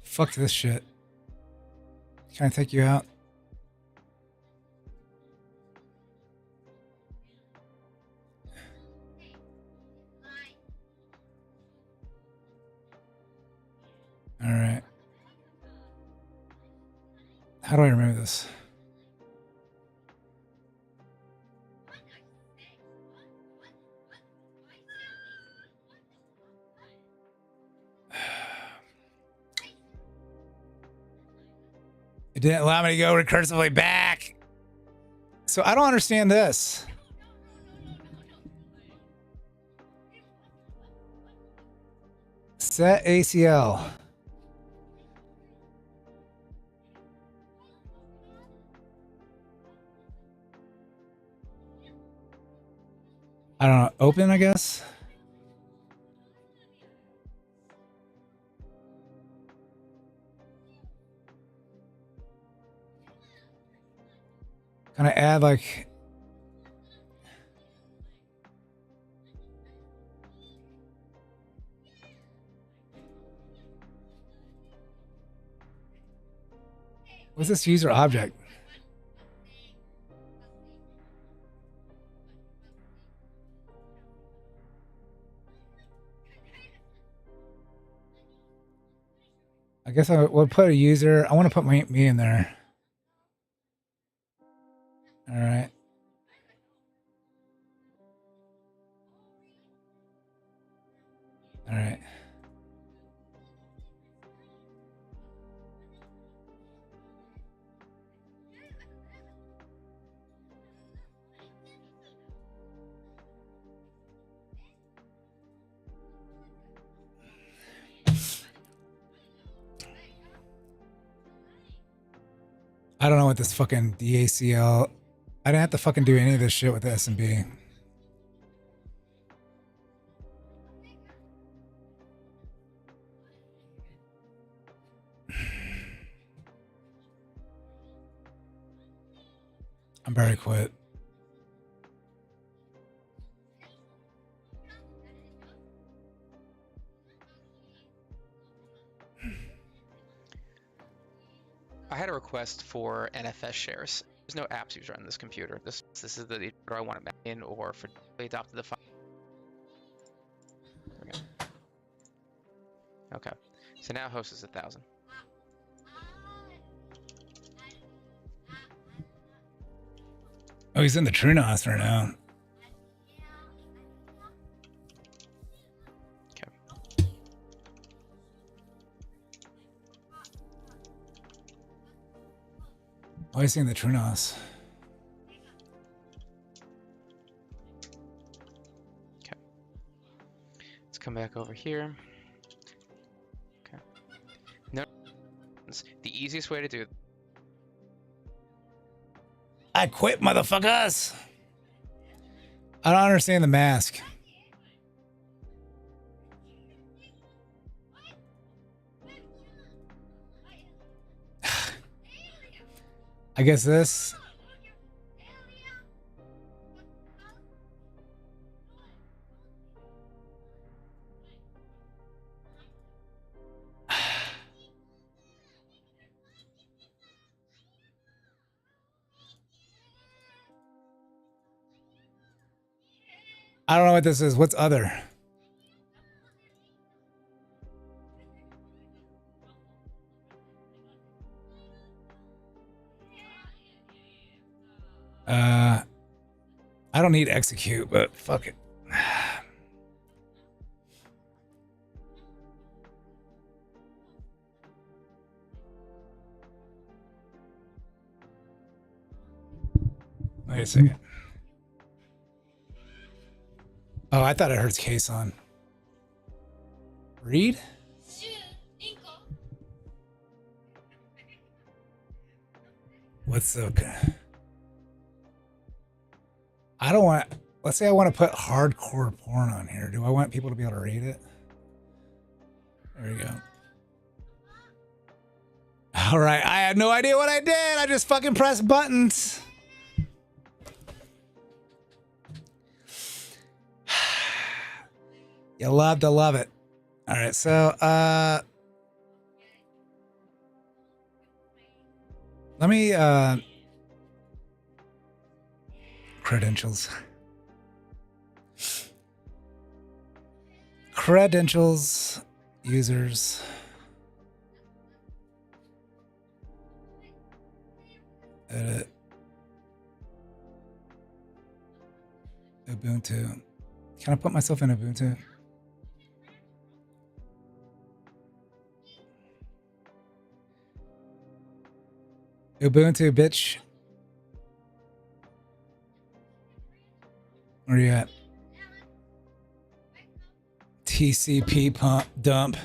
Fuck this shit. Can I take you out? All right. How do I remove this? It didn't allow me to go recursively back. So I don't understand this. Set ACL. I don't know. Open, I guess. Can I add like... What's this user object? I guess I would put a user. I want to put me in there. All right. All right. I don't know what this fucking DACL. I didn't have to fucking do any of this shit with the SMB. I'm very quit. I had a request for NFS shares. There's no apps user on this computer. This is the whether I want it in or for adopted the file. Okay. Okay. So now host is 1,000. Oh, he's in the Trunos right now. Okay. Oh, he's in the Trunos. Okay. Let's come back over here. Okay. No, the easiest way to do it. I quit, motherfuckers. I don't understand the mask. I guess this. I don't know what this is. What's other? I don't need execute, but fuck it. Wait a second. Oh, I thought I heard case on. Read? What's okay? I don't want. Let's say I want to put hardcore porn on here. Do I want people to be able to read it? There we go. All right. I had no idea what I did. I just fucking pressed buttons. You love to love it. All right. So, let me, credentials. Credentials, users. Edit. Ubuntu. Can I put myself in Ubuntu? Ubuntu, bitch. Where you at? TCP pump dump.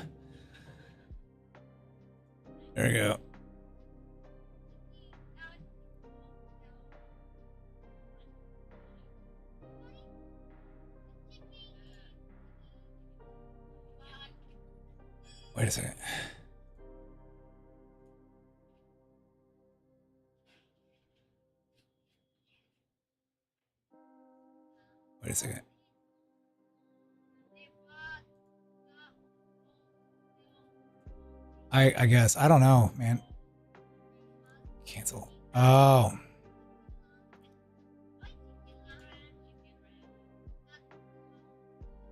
There we go. Wait a second. Wait a second. I guess. I don't know, man. Cancel. Oh.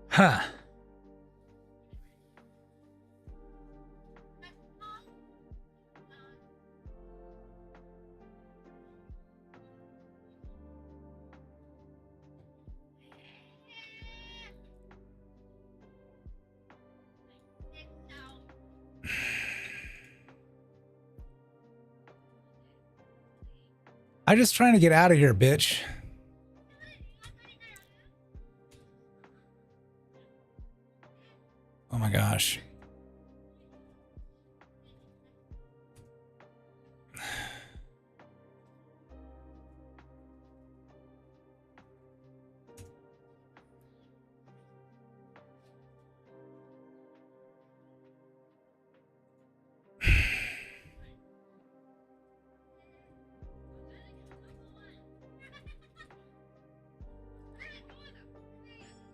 Huh. I'm just trying to get out of here, bitch. Oh my gosh.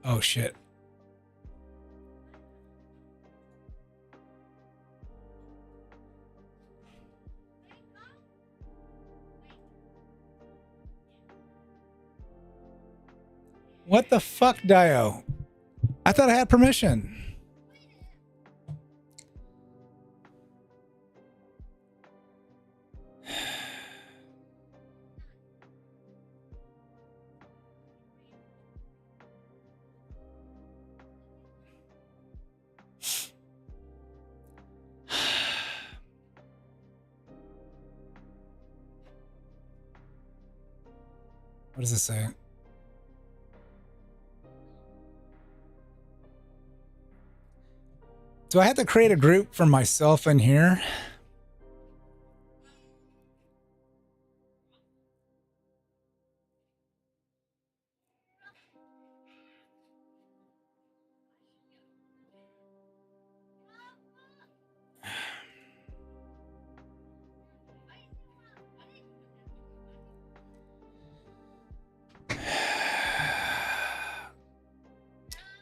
Oh shit. What the fuck, Dio? I thought I had permission. What does this say? Do I have to create a group for myself in here?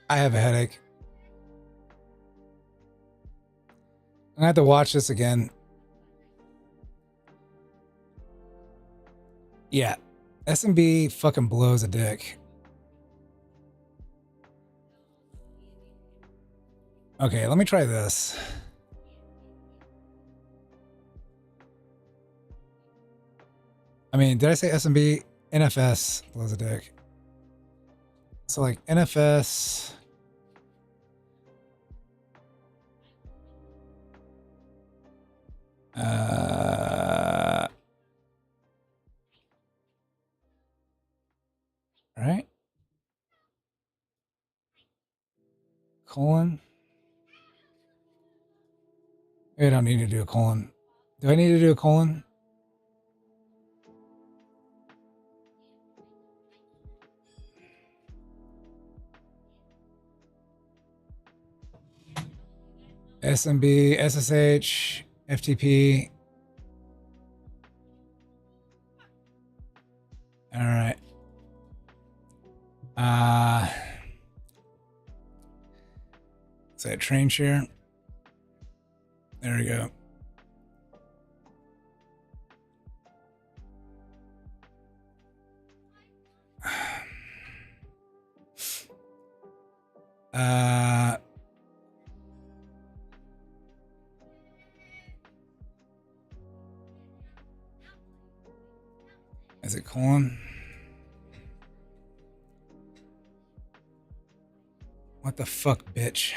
I have a headache. I'm gonna have to watch this again. Yeah, SMB fucking blows a dick. Okay, let me try this. I mean, did I say SMB? NFS blows a dick. So like NFS. Right? Colon. I don't need to do a colon. Do I need to do a colon? SMB, SSH, FTP. All right. Is that train share? There we go. Is it colon? What the fuck, bitch?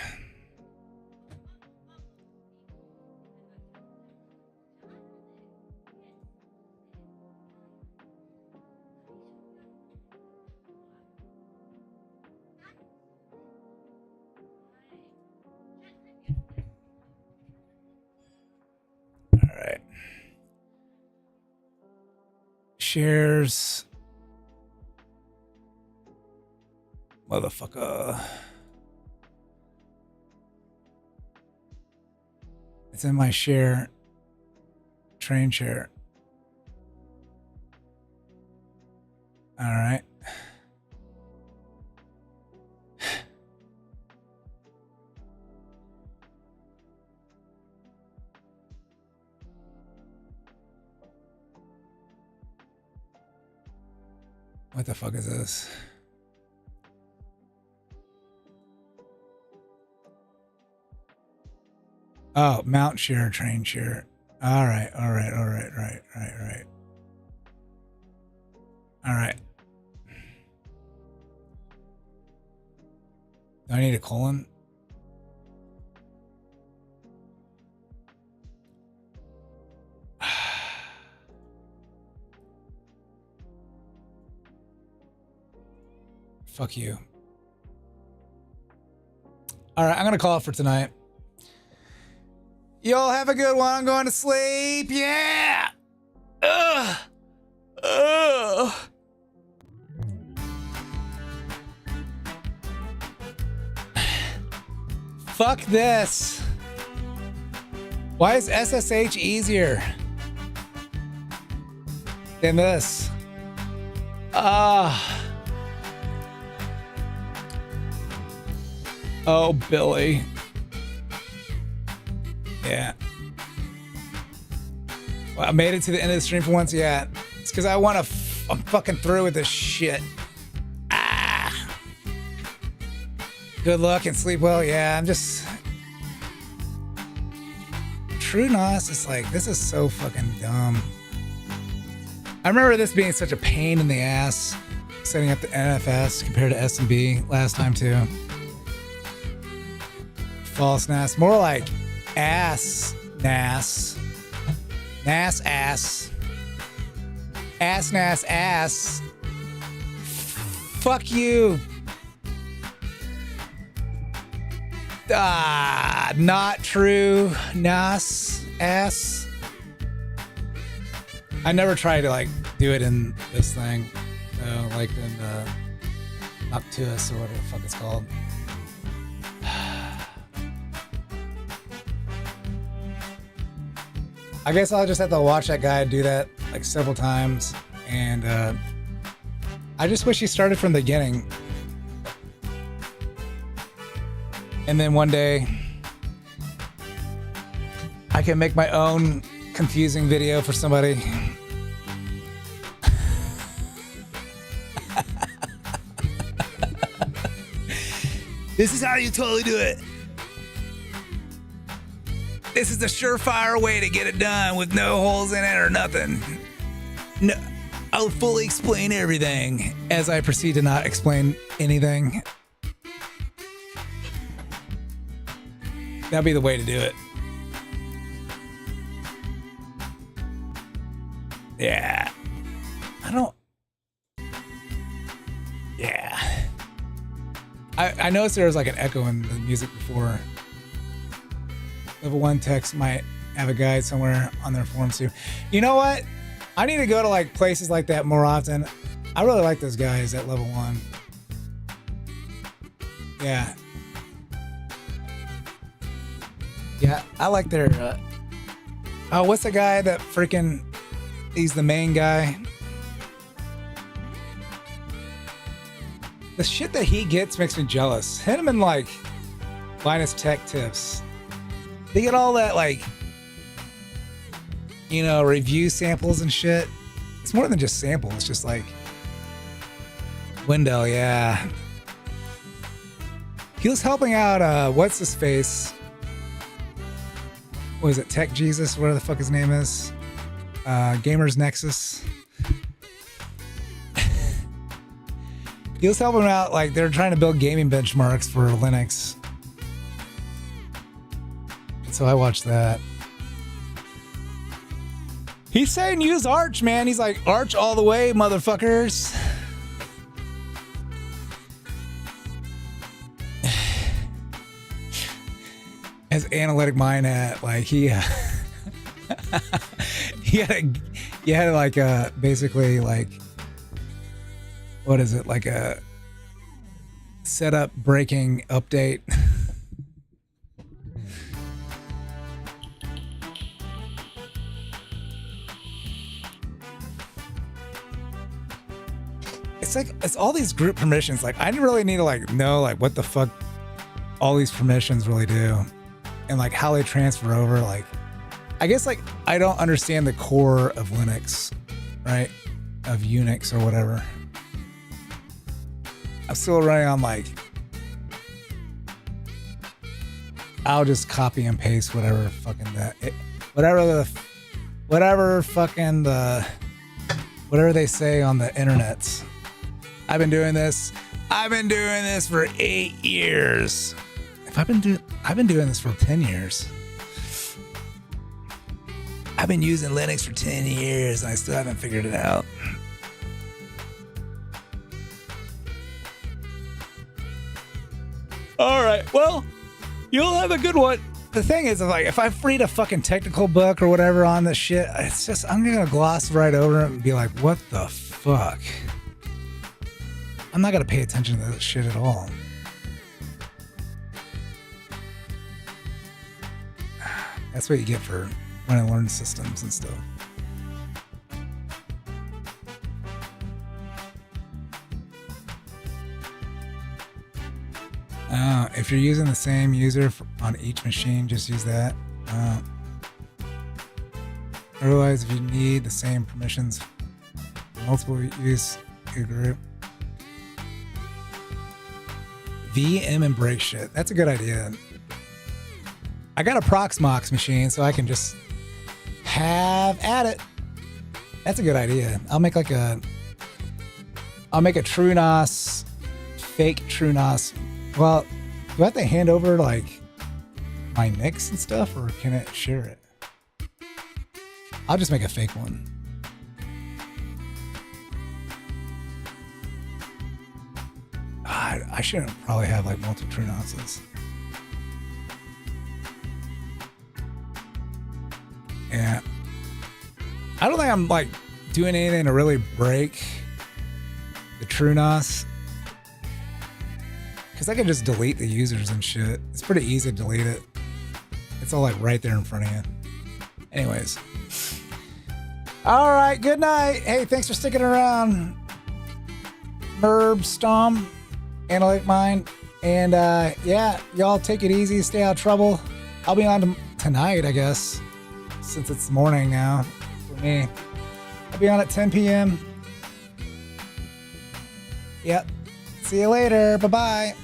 All right. Shares. Motherfucker. It's in my share. Train share. All right. What the fuck is this? Oh, mount share, train share. All right. Right. All right. Do I need a colon? Fuck you. All right, I'm gonna call it for tonight. Y'all have a good one. I'm going to sleep. Yeah. Ugh. Ugh. Fuck this. Why is SSH easier than this? Oh, Billy. Yeah. Well, I made it to the end of the stream for once. Yeah. It's because I'm fucking through with this shit. Good luck and sleep well. Yeah, I'm just... True Nos is like, this is so fucking dumb. I remember this being such a pain in the ass, setting up the NFS compared to SMB last time too. False NAS. More like ass NAS. NAS ass. Ass NAS ass. fuck you. Not true. Nas ass. I never tried to like do it in this thing. Like in Up NFS or whatever the fuck it's called. I guess I'll just have to watch that guy do that like several times, and I just wish he started from the beginning. And then one day I can make my own confusing video for somebody. This is how you totally do it. This is the surefire way to get it done with no holes in it or nothing. No, I'll fully explain everything as I proceed to not explain anything. That'd be the way to do it. Yeah. Yeah. I noticed there was like an echo in the music before. Level 1 text might have a guide somewhere on their forums too. You know what? I need to go to like places like that more often. I really like those guys at level 1. Yeah. Yeah, I like their oh, what's the guy that freaking he's the main guy? The shit that he gets makes me jealous. Him and like Linus Tech Tips. They get all that like, you know, review samples and shit. It's more than just samples. It's just like Wendell, yeah. He was helping out what's his face? What is it? Tech Jesus, whatever the fuck his name is. Gamers Nexus. He was helping out, like they're trying to build gaming benchmarks for Linux. So I watched that. He's saying use Arch, man. He's like, Arch all the way, motherfuckers. As Analytic Mind at, like, he had like basically like, what is it, like a setup breaking update. It's like, it's all these group permissions. Like, I really need to like know like what the fuck all these permissions really do and like how they transfer over. Like, I guess like I don't understand the core of Linux, right? Of Unix or whatever. I'm still running on like, I'll just copy and paste whatever fucking whatever they say on the internet. I've been doing this for 8 years. I've been doing this for 10 years. I've been using Linux for 10 years and I still haven't figured it out. All right, well, you'll have a good one. The thing is, like, if I read a fucking technical book or whatever on this shit, it's just, I'm gonna gloss right over it and be like, what the fuck? I'm not gonna pay attention to this shit at all. That's what you get for when I learn systems and stuff. If you're using the same user on each machine, just use that. Otherwise, if you need the same permissions for multiple use your group. VM and break shit. That's a good idea. I got a Proxmox machine, so I can just have at it. That's a good idea. I'll make a TrueNAS, fake TrueNAS. Well, do I have to hand over like my NICs and stuff, or can it share it? I'll just make a fake one. I shouldn't probably have like multiple true nonsense. Yeah. I don't think I'm like doing anything to really break the true nos. Because I can just delete the users and shit. It's pretty easy to delete it. It's all like right there in front of you. Anyways. All right, good night. Hey, thanks for sticking around. Merb, Stom, Analytic Mind. And yeah, y'all take it easy, stay out of trouble. I'll be on tonight, I guess, since it's morning now for me. I'll be on at 10 p.m. Yep. See you later. Bye-bye.